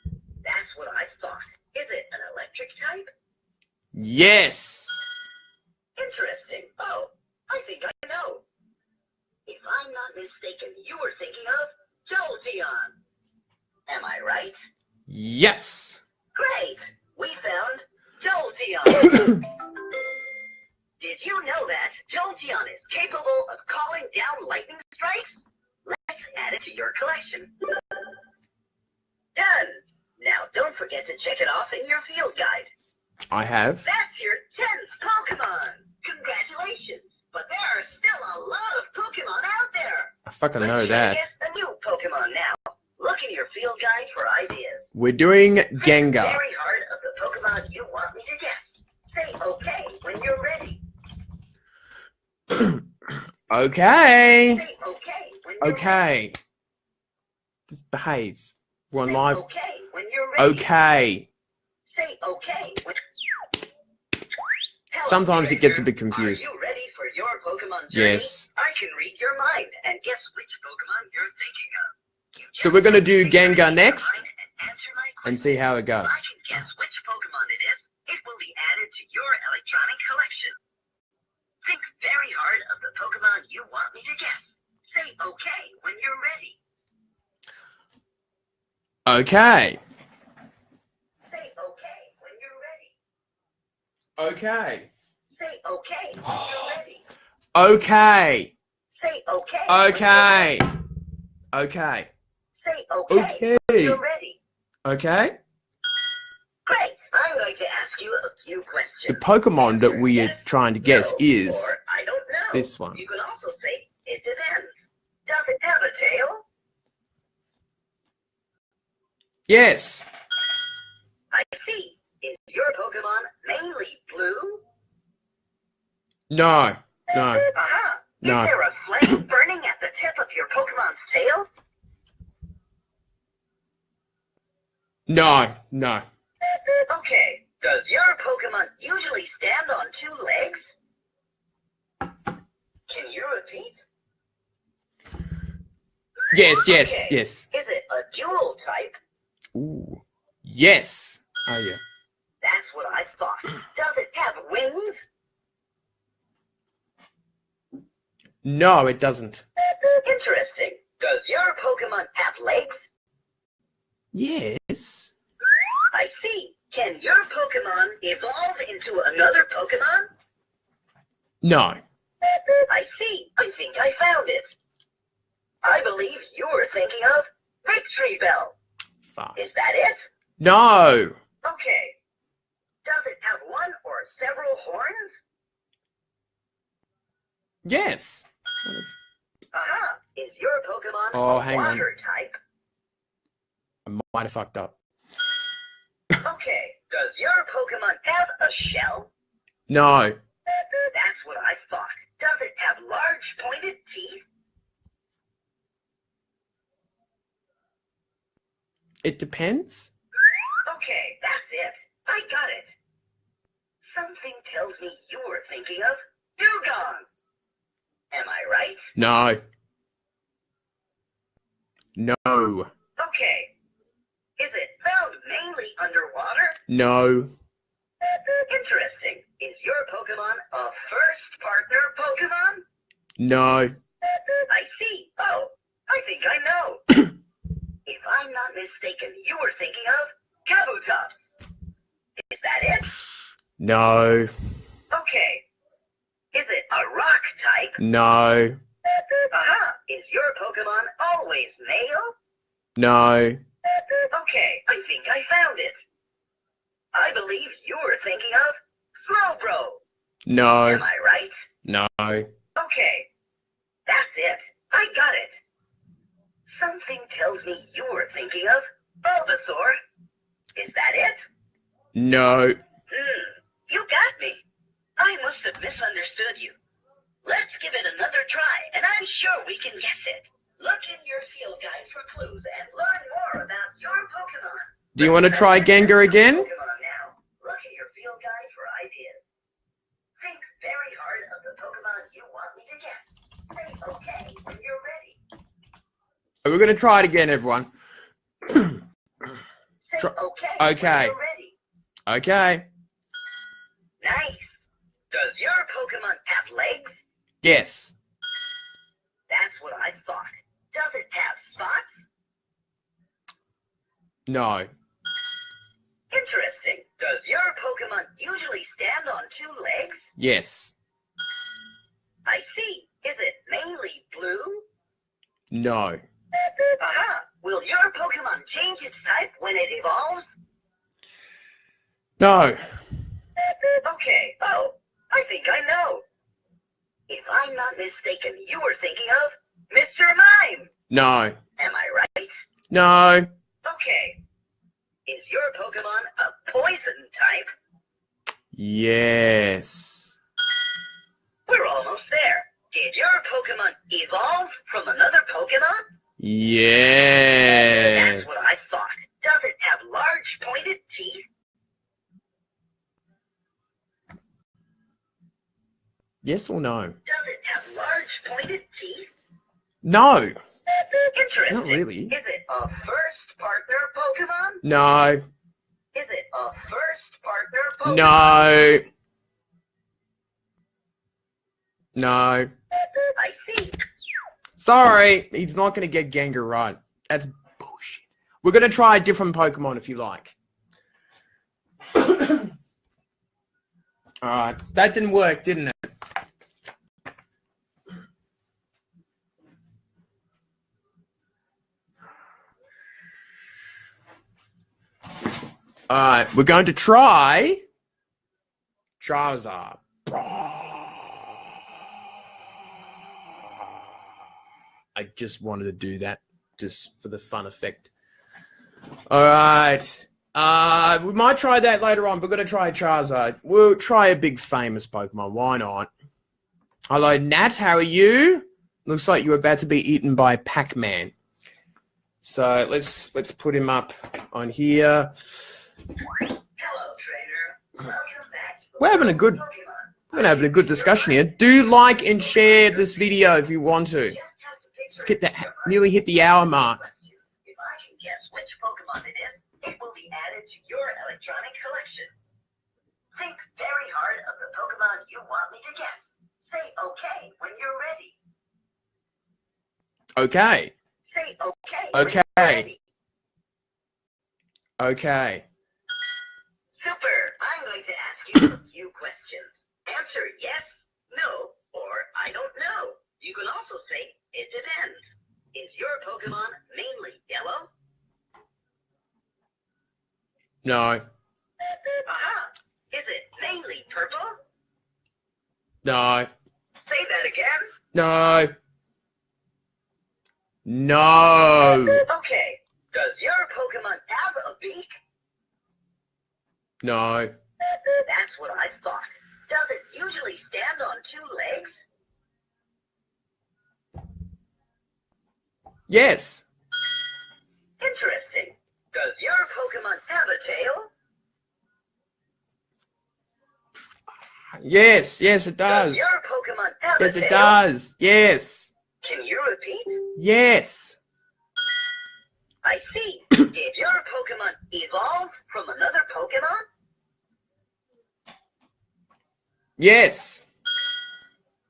That's what I thought. Is it an electric type? Yes. Interesting. Oh, I think I know. If I'm not mistaken, you were thinking of Jolteon. Am I right? Yes. Great! We found Jolteon. Did you know that Jolteon is capable of calling down lightning strikes? Let's add it to your collection. Done! Now don't forget to check it off in your field guide. I have. That's your 10th Pokemon! Congratulations! But there are still a lot of Pokemon out there! I fucking Let's know try to that. guess a new Pokemon now. Look in your field guide for ideas. We're doing Think Gengar. very hard of the Pokemon you want me to guess. Say okay when you're ready. Okay. Say okay when you're ready. Okay. Just behave. We're on Say live. okay when you're ready. Okay. Say okay when... Hello, Sometimes it gets a stranger. bit confused. Are you ready for your Pokemon journey? Yes. I can read your mind and guess which Pokemon you're thinking of. You So just we're gonna have to do figure it in Gengar your next mind and answer my and question. see how it goes. If I can guess which Pokemon it is, it will be added to your electronic collection. Think very hard of the Pokemon you want me to guess. Say okay when you're ready. Okay. Say okay when you're ready. Okay. Say okay when you're ready. Okay. Say okay. when Okay. you're ready. Okay. Say okay when Okay. you're ready. Okay. Great. I'm going to ask you a few questions. The Pokemon that we are trying to guess No, is or I don't know. this one. You can also say it depends. Does it have a tail? Yes. I see. Is your Pokemon mainly blue? No. No. Aha. No. Is there a flame burning at the tip of your Pokemon's tail? No. No. Okay. Does your Pokemon usually stand on two legs? Can you repeat? Yes. Yes. Okay. Yes. Is it a dual type? Ooh. Yes. Oh yeah. That's what I thought. Does it have wings? No, it doesn't. Interesting. Does your Pokemon have legs? Yes. I see. Can your Pokemon evolve into another Pokemon? No. I see. I think I found it. I believe you were thinking of Victory Bell. Fuck. Is that it? No. Okay. Does it have one or several horns? Yes. Aha. Is your Pokemon Oh, a hang on. water type? I might have fucked up. Okay. Does your Pokemon have a shell? No. That's what I thought. Does it have large pointed teeth? It depends. Okay, that's it. I got it. Something tells me you were thinking of Dugong. Am I right? No. No. Okay. Is it found mainly underwater? No. Interesting. Is your Pokemon a first partner Pokemon? No. I see. Oh, I think I know. If I'm not mistaken, you were thinking of Kabutops. Is that it? No. Okay. Is it a rock type? No. Aha. Is your Pokemon always male? No. Okay, I think I found it. I believe you were thinking of Slowbro. No. Am I right? No. Okay, that's it. I got it. Something tells me you were thinking of Bulbasaur. Is that it? No. You got me. I must have misunderstood you. Let's give it another try, and I'm sure we can guess it. Look in your field guide for clues and learn more about your Pokemon. Do you want to try Gengar again? Pokemon now. Look at your field guide for ideas. Think very hard of the Pokemon you want me to guess. Say okay when you're ready. We're going to try it again, everyone. Say okay. Okay. When you're ready. Okay. Nice. Does your Pokemon have legs? Yes. That's what I thought. Does it have spots? No. Interesting. Does your Pokemon usually stand on two legs? Yes. I see. Is it mainly blue? No. Aha! Will your Pokemon change its type when it evolves? No. Okay. Oh, I think I know. If I'm not mistaken, you were thinking of Mr. Mime. No. Am I right? No. Okay. Is your Pokemon a poison type? Yes. We're almost there. Did your Pokemon evolve from another Pokemon? Yes. That's what I thought. Does it have large pointed teeth? Yes or no? Does it have large pointed teeth? No. Interesting. Not really. Is it a first partner Pokemon? No. Is it a first partner Pokemon? No. No. I see. Sorry, he's not going to get Gengar right. That's bullshit. We're going to try a different Pokemon if you like. Alright, that didn't work, didn't it? Alright, we're going to try Charizard. I just wanted to do that just for the fun effect. Alright. We might try that later on. We're going to try Charizard. We'll try a big famous Pokemon. Why not? Hello, Nat. How are you? Looks like you're about to be eaten by Pac-Man. So let's put him up on here. Hello, trainer. Welcome back to the We're having a good Pokemon. We're having a good discussion here. Do like and share this video if you want to. Just hit that, nearly hit the hour mark. If I can guess which Pokemon it is, it will be added to your electronic collection. Think very hard of the Pokemon you want me to guess. Say okay when you're ready. Okay. Say okay. Okay. When you're ready. Okay. Super. I'm going to ask you a few questions. Answer yes, no, or I I don't know. You can also say, it depends. Is your Pokemon mainly yellow? No. Aha! Is it mainly purple? No. Say that again. No. No. Okay. Does your Pokemon have a beak? No. That's what I thought. Does it usually stand on two legs? Yes. Interesting. Does your Pokemon have a tail? Yes. Yes, it Does does. your Pokemon have Yes, a tail? it does. Yes. Can you repeat? Yes. I see. Did your Pokemon evolve from another Pokemon? Yes.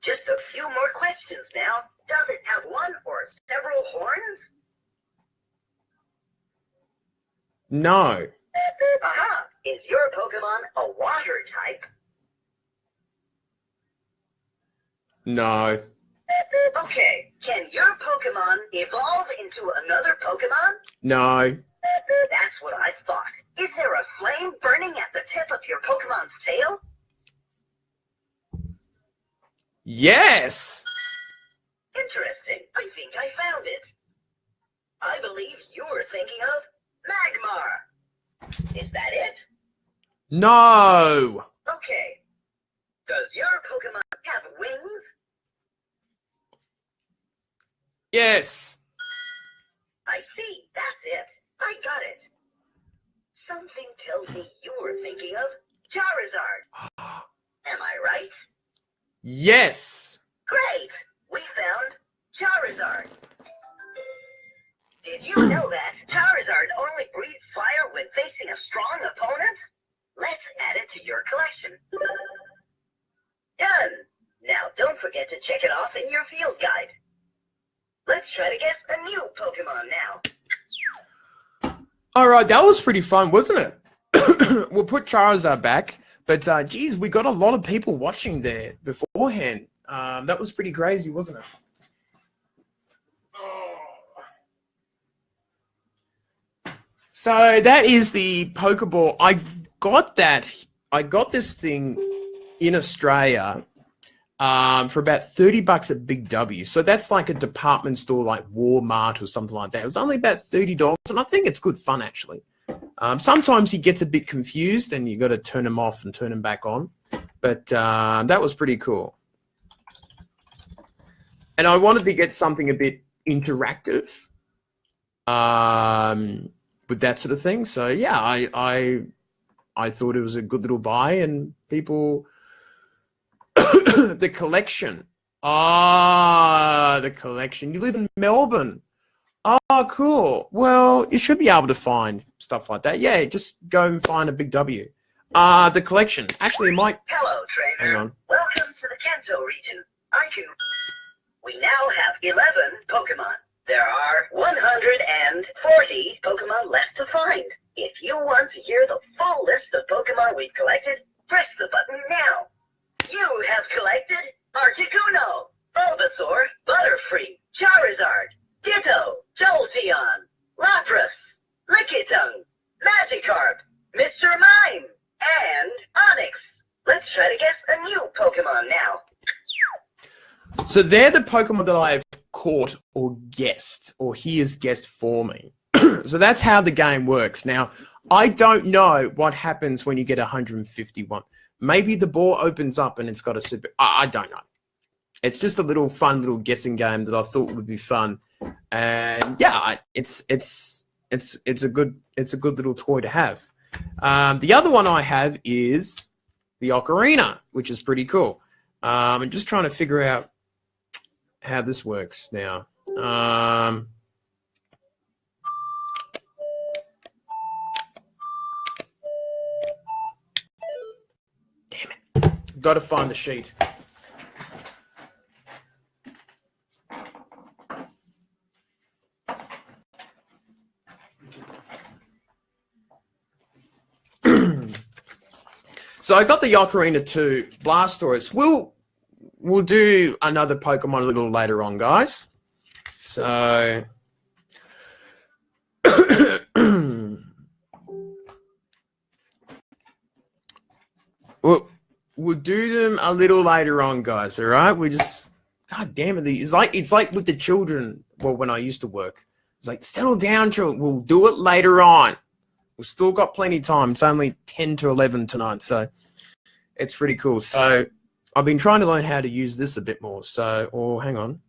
Just a few more questions now. Does it have one or several horns? No. Aha! Is your Pokemon a water type? No. Okay. Can your Pokemon evolve into another Pokemon? No. That's what I thought. Is there a flame burning at the tip of your Pokemon's tail? Yes. Interesting. I think I found it. I believe you were thinking of Magmar. Is that it? No. Okay. Does your Pokemon have wings? Yes. I see. That's it. I got it. Something tells me you were thinking of Charizard. Am I right? Yes. Great! We found Charizard. Did you know that Charizard only breathes fire when facing a strong opponent? Let's add it to your collection. Done! Now don't forget to check it off in your field guide. Let's try to guess a new Pokemon now. All right, that was pretty fun, wasn't it? We'll put Charizard back, but geez, we got a lot of people watching there beforehand. That was pretty crazy, wasn't it? So that is the Pokeball. I got this thing in Australia for about $30 at Big W. So that's like a department store like Walmart or something like that. It was only about $30, and I think it's good fun, actually. Sometimes he gets a bit confused, and you got to turn him off and turn him back on. But that was pretty cool. And I wanted to get something a bit interactive with that sort of thing. So yeah, I thought it was a good little buy, and people. The collection. The collection. You live in Melbourne. Oh, cool. Well, you should be able to find stuff like that. Yeah, just go and find a Big W. The collection. Actually, Mike. Hello, trainer. Hang on. Welcome to the Kanto region. We now have 11 Pokemon. There are 140 Pokemon left to find. If you want to hear the full list of Pokemon we've collected, press the button now. You have collected Articuno, Bulbasaur, Butterfree, Charizard, Ditto, Jolteon, Lapras, Lickitung, Magikarp, Mr. Mime, and Onix. Let's try to guess a new Pokemon now. So they're the Pokemon that I've caught or guessed, or he has guessed for me. So that's how the game works. Now, I don't know what happens when you get 151. Maybe the ball opens up and it's got a super. I don't know. It's just a little fun little guessing game that I thought would be fun, and yeah, it's a good little toy to have. The other one I have is the Ocarina, which is pretty cool. I'm just trying to figure out how this works now. Damn it. Got to find the sheet. So I got the Ocarina 2 Blastoise. we'll do another Pokemon a little later on, guys. So we'll do them a little later on, guys. All right, we just, God damn it, it's like with the children. Well, when I used to work, it's like, settle down, children. We'll do it later on. We've still got plenty of time. It's only 10 to 11 tonight, so it's pretty cool. So I've been trying to learn how to use this a bit more. So, hang on.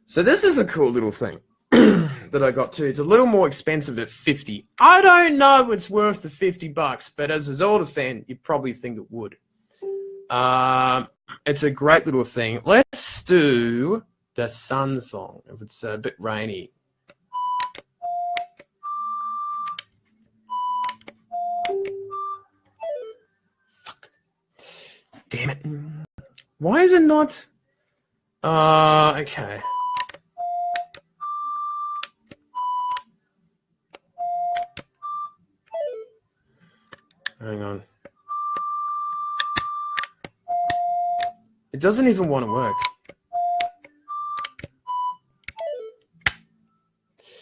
So this is a cool little thing that I got too. It's a little more expensive at 50. I don't know it's worth the $50, but as a Zelda fan, you'd probably think it would. It's a great little thing. Let's do the Sun song if it's a bit rainy. Fuck. Damn it. Why is it not? Okay. Hang on. It doesn't even want to work.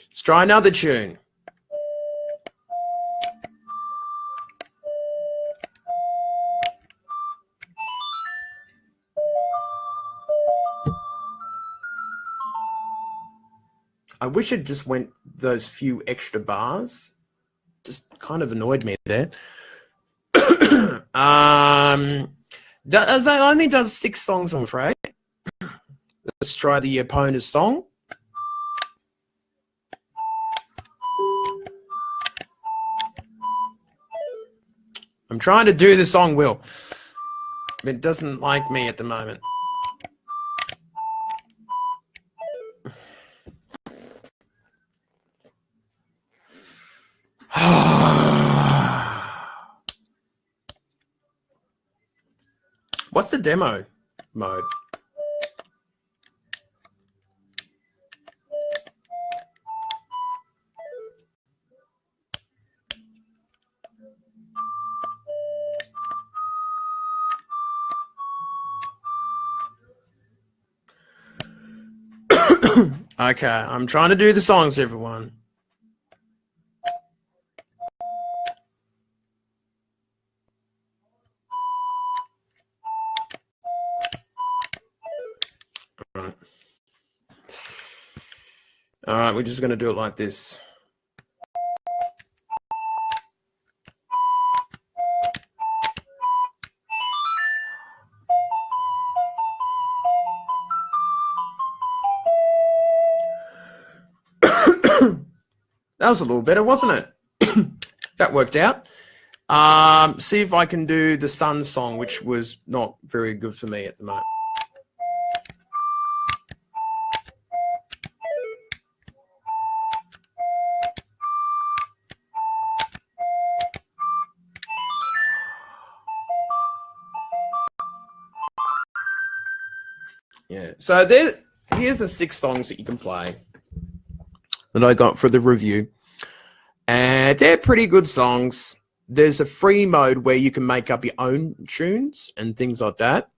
Let's try another tune. I wish it just went those few extra bars. Just kind of annoyed me there. That only does 6 songs, I'm afraid. Let's try the opponent's song. I'm trying to do the song, Will. It doesn't like me at the moment. What's the demo mode? Okay, I'm trying to do the songs, everyone. All right, we're just going to do it like this. That was a little better, wasn't it? That worked out. See if I can do the Sun song, which was not very good for me at the moment. Yeah, so here's the 6 songs that you can play that I got for the review. And they're pretty good songs. There's a free mode where you can make up your own tunes and things like that.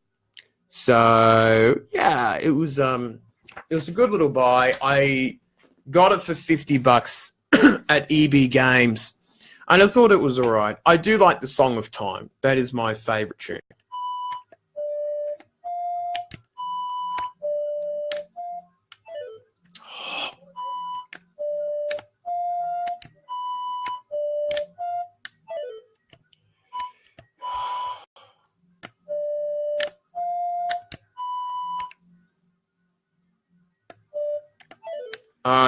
So, yeah, it was a good little buy. I got it for $50 at EB Games, and I thought it was all right. I do like the Song of Time. That is my favorite tune.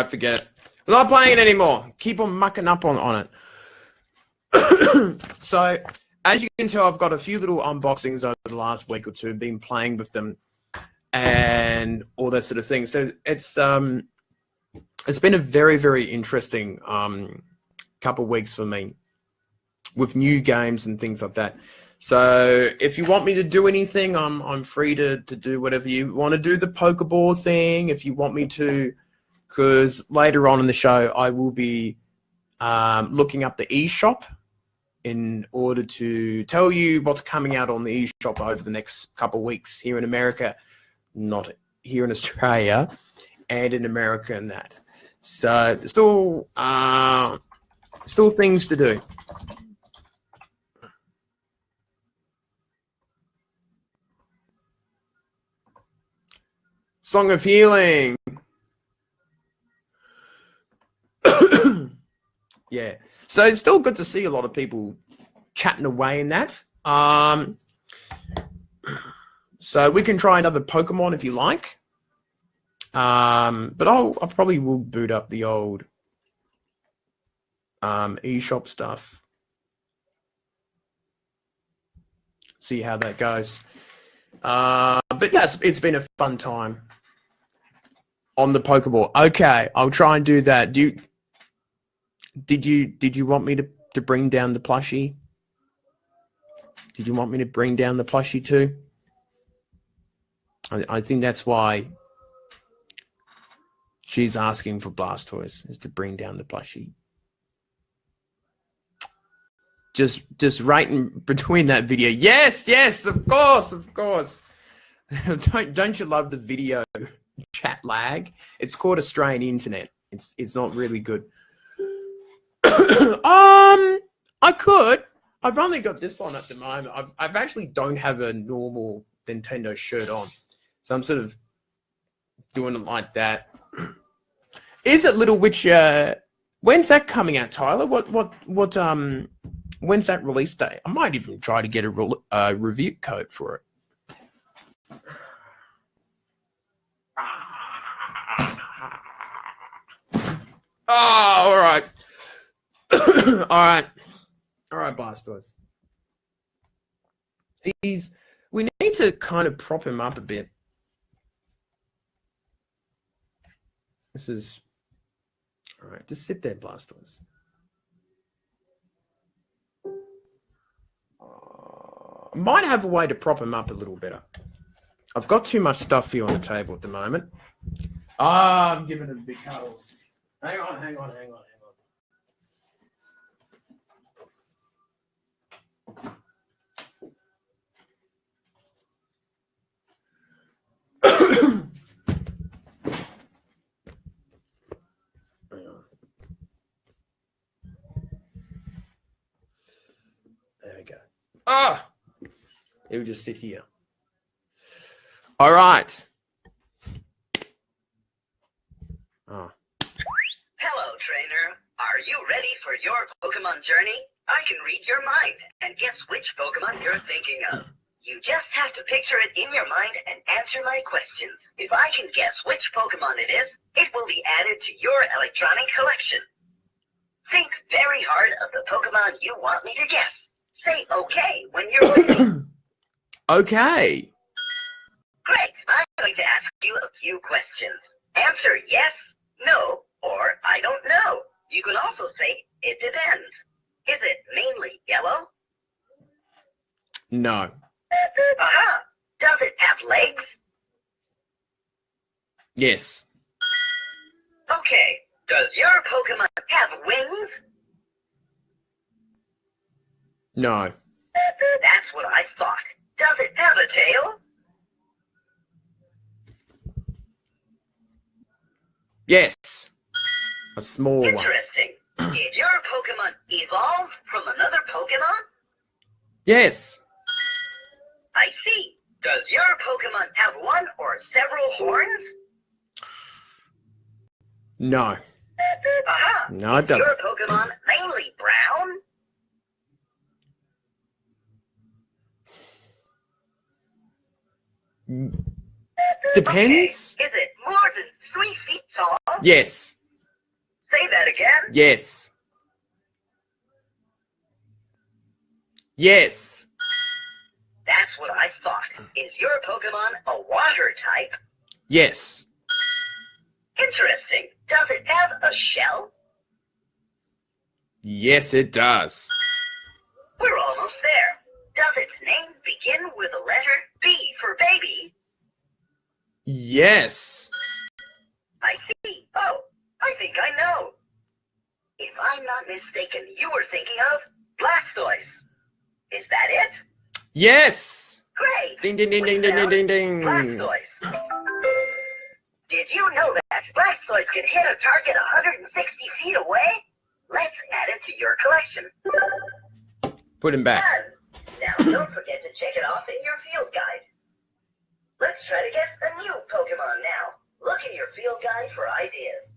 Forget it. I'm not playing it anymore. Keep on mucking up on it. So, as you can tell, I've got a few little unboxings over the last week or two, been playing with them and all that sort of thing. So it's been a very, very interesting couple of weeks for me with new games and things like that. So if you want me to do anything, I'm free to do whatever you want to do. The Pokeball thing, if you want me to, because later on in the show I will be looking up the eShop in order to tell you what's coming out on the eShop over the next couple of weeks here in America, not here in Australia, and in America and that. So there's still things to do. Song of Healing. Yeah. So it's still good to see a lot of people chatting away in that. So we can try another Pokemon if you like. But I probably will boot up the old eShop stuff. See how that goes. But yes, it's been a fun time on the Pokeball. Okay, I'll try and do that. Did you want me to bring down the plushie? Did you want me to bring down the plushie too? I think that's why she's asking for Blastoise, is to bring down the plushie. Just right in between that video. Yes, of course. Don't you love the video chat lag? It's called Australian internet. It's not really good. I could. I've only got this on at the moment. I've actually don't have a normal Nintendo shirt on, so I'm sort of doing it like that. Is it Little Witch? When's that coming out, Tyler? What? When's that release date? I might even try to get a review code for it. Oh, all right. All right, Blastoise. We need to kind of prop him up a bit. This is all right. Just sit there, Blastoise. Might have a way to prop him up a little better. I've got too much stuff here on the table at the moment. I'm giving him big cuddles. Hang on. There we go. It would just sit here. All right. Hello, trainer. Are you ready for your Pokemon journey? I can read your mind and guess which Pokemon you're thinking of. You just have to picture it in your mind and answer my questions. If I can guess which Pokemon it is, it will be added to your electronic collection. Think very hard of the Pokemon you want me to guess. Say okay when you're ready. Okay. Great. I'm going to ask you a few questions. Answer yes, no, or I don't know. You can also say it depends. Is it mainly yellow? No. Aha! Does it have legs? Yes. Okay. Does your Pokemon have wings? No. That's what I thought. Does it have a tail? Yes. A small one. Interesting. Did your Pokemon evolve from another Pokemon? Yes. I see. Does your Pokemon have one or several horns? No. Aha! No, it Is doesn't. your Pokemon mainly brown? Depends. Okay. Is it more than 3 feet tall? Yes. Say that again. Yes. Yes. That's what I thought. Is your Pokemon a water type? Yes. Interesting. Does it have a shell? Yes, it does. We're almost there. Does it begin with the letter B for baby? Yes. I see. Oh, I think I know. If I'm not mistaken, you were thinking of Blastoise. Is that it? Yes. Great. Ding, ding, ding, We ding, ding, ding, found ding, ding. Blastoise. Did you know that Blastoise can hit a target 160 feet away? Let's add it to your collection. Put him back. Done. Now don't forget to check it off in your field guide. Let's try to guess a new Pokemon now. Look in your field guide for ideas.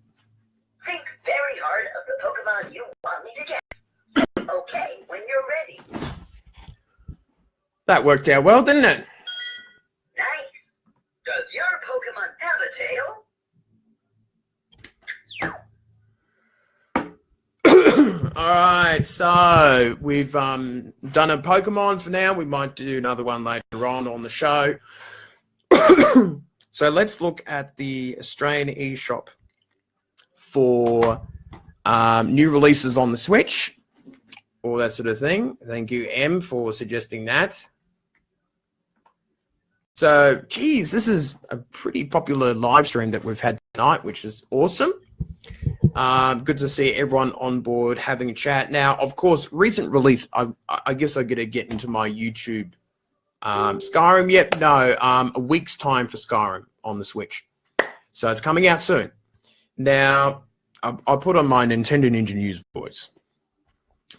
Think very hard of the Pokemon you want me to guess. Okay, when you're ready. That worked out well, didn't it? Nice. Does your Pokemon have a tail? Alright, so we've done a Pokemon for now. We might do another one later on the show. So let's look at the Australian eShop for new releases on the Switch, all that sort of thing. Thank you, M, for suggesting that. So, geez, this is a pretty popular live stream that we've had tonight, which is awesome. Good to see everyone on board having a chat. Now, of course, recent release, I guess I'm going to get into my YouTube. Skyrim, yep, no, a week's time for Skyrim on the Switch. So it's coming out soon. Now, I'll put on my Nintendo Ninja News voice.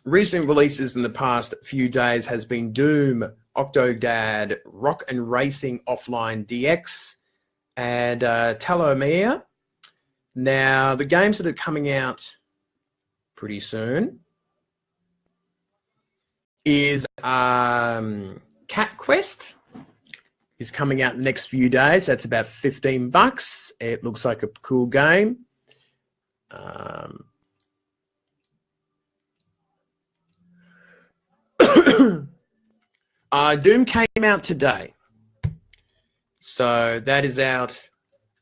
Recent releases in the past few days has been Doom, Octodad, Rock and Racing Offline DX, and Talomere. Now, the games that are coming out pretty soon is Cat Quest is coming out in the next few days. That's about $15. It looks like a cool game. Doom came out today. So that is out.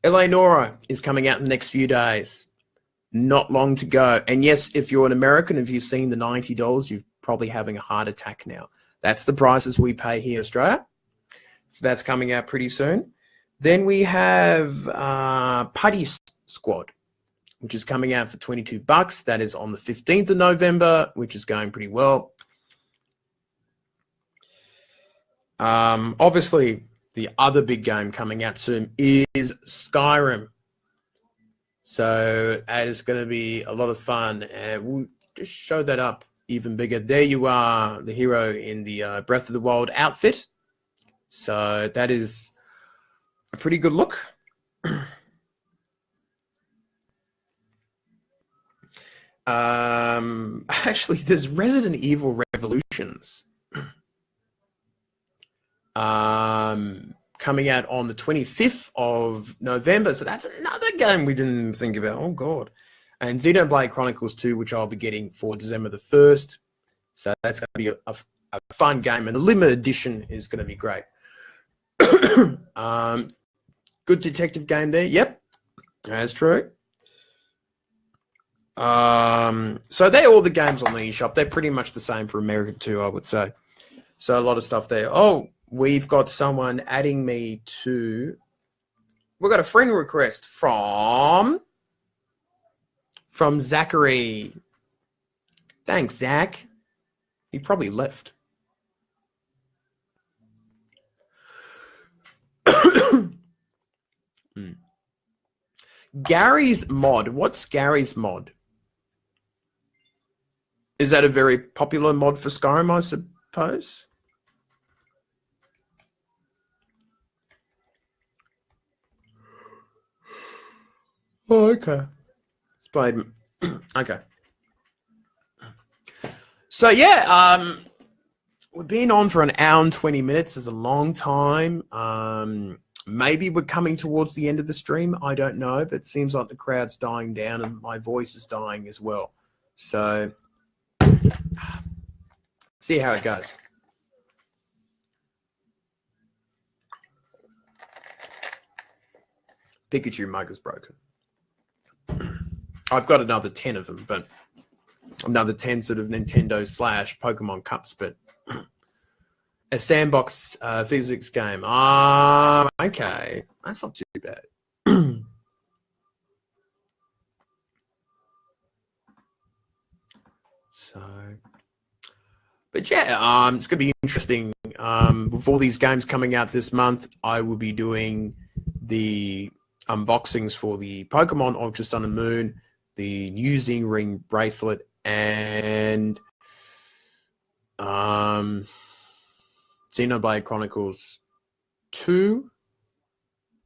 Eleonora is coming out in the next few days. Not long to go. And yes, if you're an American, if you've seen the $90, you're probably having a heart attack now. That's the prices we pay here in Australia. So that's coming out pretty soon. Then we have Putty Squad, which is coming out for $22. That is on the 15th of November, which is going pretty well. Obviously, the other big game coming out soon is Skyrim. So that is going to be a lot of fun. And we'll just show that up even bigger. There you are, the hero in the Breath of the Wild outfit. So that is a pretty good look. Actually, there's Resident Evil Revolutions coming out on the 25th of November. So that's another game we didn't think about. Oh, God. And Xenoblade Chronicles 2, which I'll be getting for December the 1st. So that's going to be a fun game. And the limited edition is going to be great. Good detective game there. Yep, that's true. So they're all the games on the eShop. They're pretty much the same for America too, I would say. So a lot of stuff there. Oh, we've got someone adding me to... We've got a friend request from Zachary. Thanks, Zach. He probably left. Gary's Mod. What's Gary's Mod? Is that a very popular mod for Skyrim, I suppose? Oh, okay. It's played. Okay. So yeah, we've been on for an hour and 20 minutes. It's a long time. Maybe we're coming towards the end of the stream. I don't know, but it seems like the crowd's dying down and my voice is dying as well. So see how it goes. Pikachu mug is broken. I've got another 10 of them, but another 10 sort of Nintendo / Pokemon cups, but A sandbox physics game. Okay. That's not too bad. So, but yeah, it's going to be interesting. With all these games coming out this month, I will be doing the unboxings for the Pokemon Ultra Sun and Moon, the new Zing Ring bracelet, and Xenoblade Chronicles 2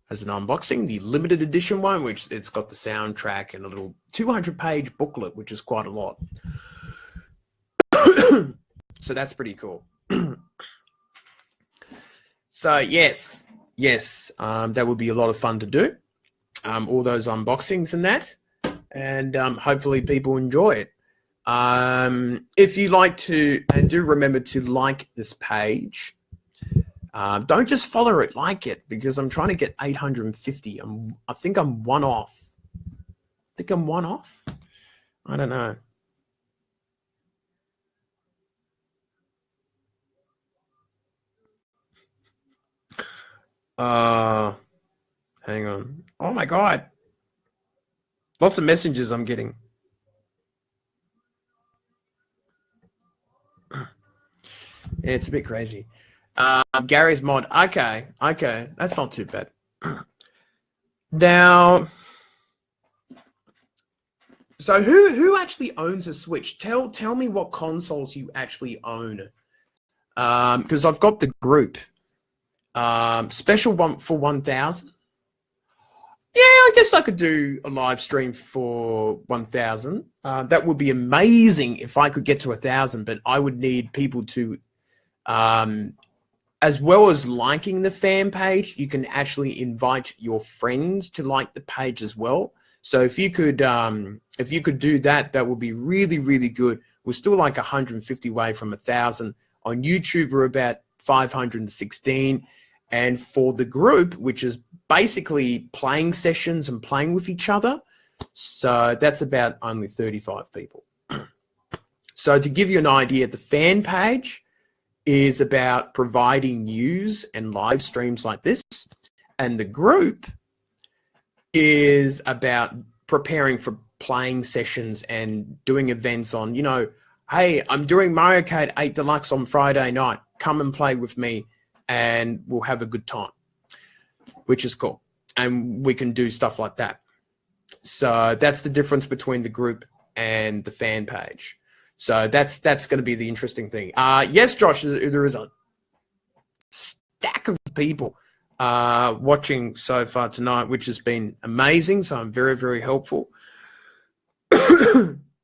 as an unboxing, the limited edition one, which it's got the soundtrack and a little 200-page booklet, which is quite a lot. So that's pretty cool. So yes, that would be a lot of fun to do. All those unboxings and that, and hopefully people enjoy it. If you like to, and do remember to like this page. Don't just follow it, like it, because I'm trying to get 850. I think I'm one off. I don't know. Hang on. Oh my God. Lots of messages I'm getting. Yeah, it's a bit crazy. Gary's mod. Okay. That's not too bad. Now, so who actually owns a Switch? Tell me what consoles you actually own. Because I've got the group. Special one for 1,000. Yeah, I guess I could do a live stream for 1,000. That would be amazing if I could get to 1,000, but I would need people to, as well as liking the fan page, you can actually invite your friends to like the page as well. So if you could do that, that would be really, really good. We're still like 150 away from 1,000. On YouTube, we're about 516. And for the group, which is basically playing sessions and playing with each other, so that's about only 35 people. So to give you an idea, the fan page is about providing news and live streams like this, and the group is about preparing for playing sessions and doing events on, hey, I'm doing Mario Kart 8 Deluxe on Friday night. Come and play with me, and we'll have a good time, which is cool. And we can do stuff like that. So that's the difference between the group and the fan page. So that's going to be the interesting thing. Yes, Josh, there is a stack of people watching so far tonight, which has been amazing. So I'm very, very helpful.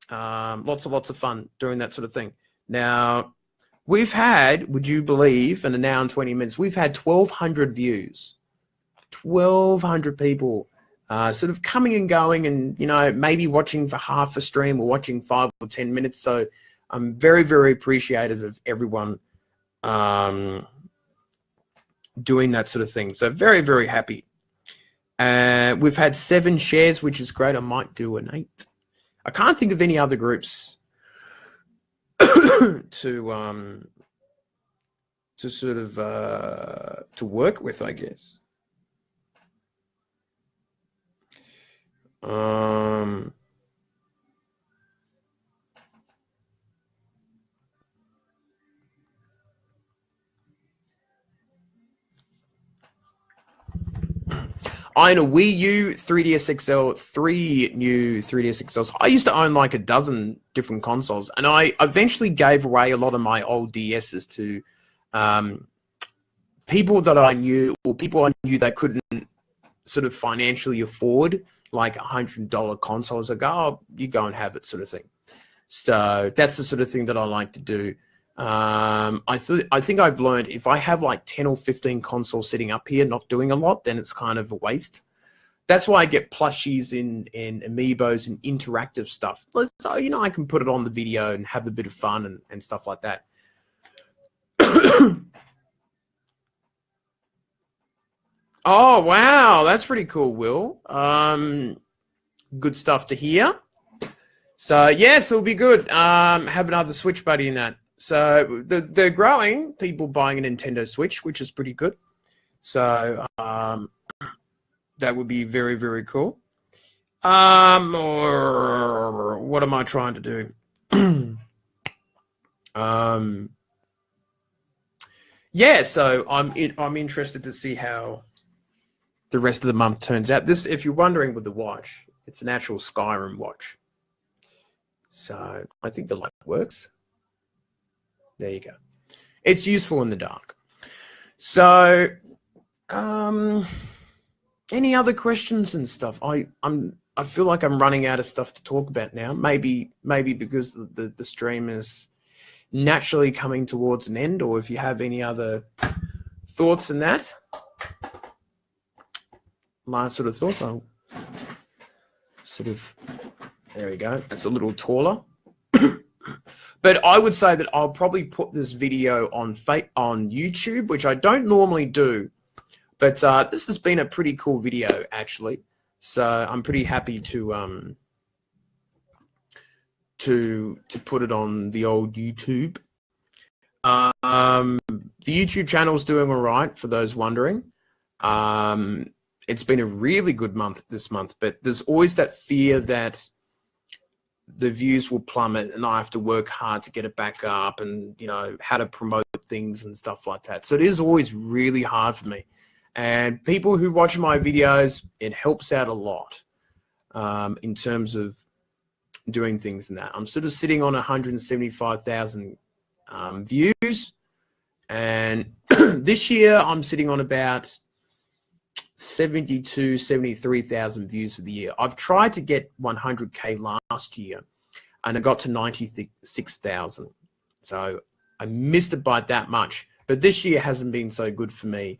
Lots of fun doing that sort of thing. Now, we've had, would you believe, in an hour and 20 minutes, we've had 1,200 views. 1,200 people sort of coming and going and, maybe watching for half a stream or watching 5 or 10 minutes. So I'm very, very appreciative of everyone doing that sort of thing. So very, very happy. We've had 7 shares, which is great. I might do an 8th. I can't think of any other groups to sort of to work with, I guess. I own a Wii U, 3DS XL, 3 new 3DS XLs. I used to own like a dozen different consoles, and I eventually gave away a lot of my old DSs to people that I knew, or people I knew that couldn't sort of financially afford like $100 consoles. I go, oh, you go and have it, sort of thing. So that's the sort of thing that I like to do. I think I've learned if I have like 10 or 15 consoles sitting up here not doing a lot, then it's kind of a waste. That's why I get plushies in amiibos and interactive stuff. So, I can put it on the video and have a bit of fun and stuff like that. Oh, wow. That's pretty cool, Will. Good stuff to hear. So, yes, it'll be good. Have another Switch buddy in that. So they're growing, people buying a Nintendo Switch, which is pretty good. So that would be very, very cool. Or what am I trying to do? Yeah, so I'm interested to see how the rest of the month turns out. This, if you're wondering with the watch, it's an actual Skyrim watch. So I think the light works. There you go. It's useful in the dark. So, any other questions and stuff? I feel like I'm running out of stuff to talk about now. Maybe because the stream is naturally coming towards an end, or if you have any other thoughts on that. Last sort of thoughts. I'll sort of, there we go. It's a little taller. But I would say that I'll probably put this video on YouTube, which I don't normally do. But this has been a pretty cool video, actually. So I'm pretty happy to put it on the old YouTube. The YouTube channel's doing all right, for those wondering. It's been a really good month this month, but there's always that fear that the views will plummet and I have to work hard to get it back up, and, you know, how to promote things and stuff like that. So it is always really hard for me. And people who watch my videos, it helps out a lot in terms of doing things in that. I'm sort of sitting on 175,000 views. And this year I'm sitting on about 73,000 views for the year. I've tried to get 100K last year and I got to 96,000. So I missed it by that much. But this year hasn't been so good for me.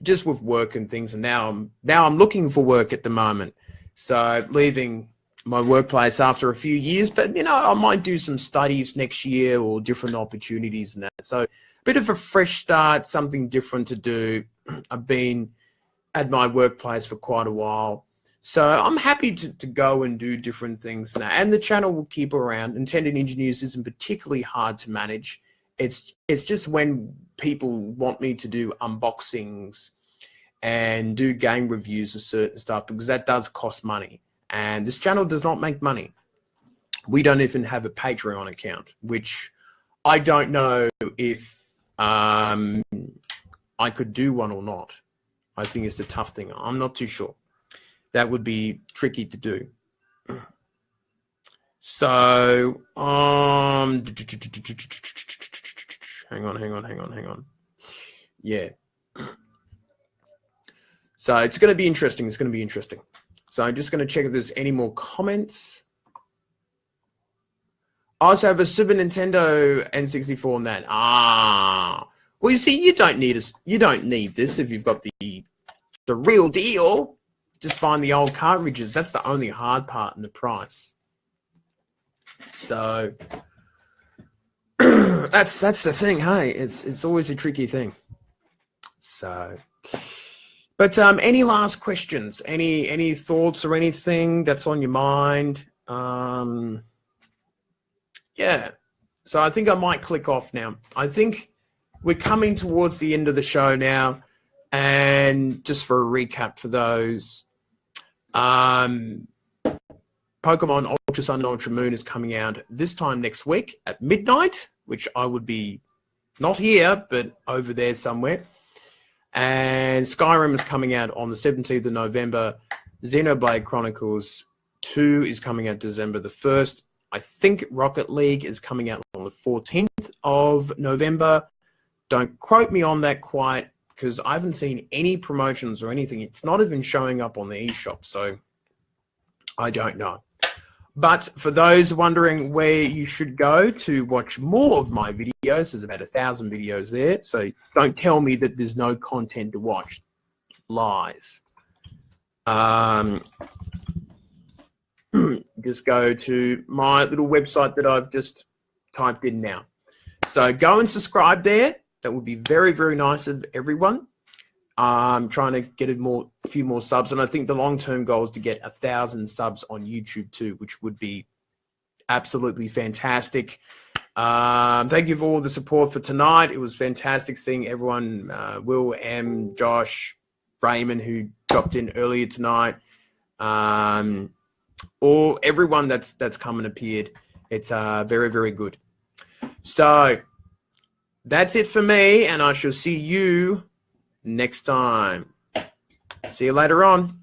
Just with work and things. And now I'm looking for work at the moment. So leaving my workplace after a few years, but, you know, I might do some studies next year or different opportunities and that. So bit of a fresh start, something different to do. I've been at my workplace for quite a while. So I'm happy to go and do different things now. And the channel will keep around. Intended Engineers isn't particularly hard to manage. It's just when people want me to do unboxings and do game reviews of certain stuff, because that does cost money. And this channel does not make money. We don't even have a Patreon account, which I don't know if I could do one or not. I think it's the tough thing. I'm not too sure. That would be tricky to do. So, hang on. Yeah. So it's going to be interesting. So I'm just going to check if there's any more comments. I also have a Super Nintendo N64 on that. Well, you see, you don't need this if you've got the real deal. Just find the old cartridges. That's the only hard part in the price. So that's the thing. Hey, it's always a tricky thing. So, but any last questions? Any thoughts or anything that's on your mind? Yeah. So I think I might click off now. I think we're coming towards the end of the show now. And just for a recap for those, Pokemon Ultra Sun and Ultra Moon is coming out this time next week at midnight, which I would be not here, but over there somewhere. And Skyrim is coming out on the 17th of November. Xenoblade Chronicles 2 is coming out December the 1st. I think Rocket League is coming out on the 14th of November. Don't quote me on that quite, because I haven't seen any promotions or anything. It's not even showing up on the eShop, so I don't know. But for those wondering where you should go to watch more of my videos, there's about 1,000 videos there, so don't tell me that there's no content to watch. Lies. Just go to my little website that I've just typed in now. So go and subscribe there. That would be very, very nice of everyone. I'm trying to get a few more subs, and I think the long-term goal is to get 1,000 subs on YouTube too, which would be absolutely fantastic. Thank you for all the support for tonight. It was fantastic seeing everyone, Will, M, Josh, Raymond, who dropped in earlier tonight, or everyone that's come and appeared. It's very, very good. So that's it for me, and I shall see you next time. See you later on.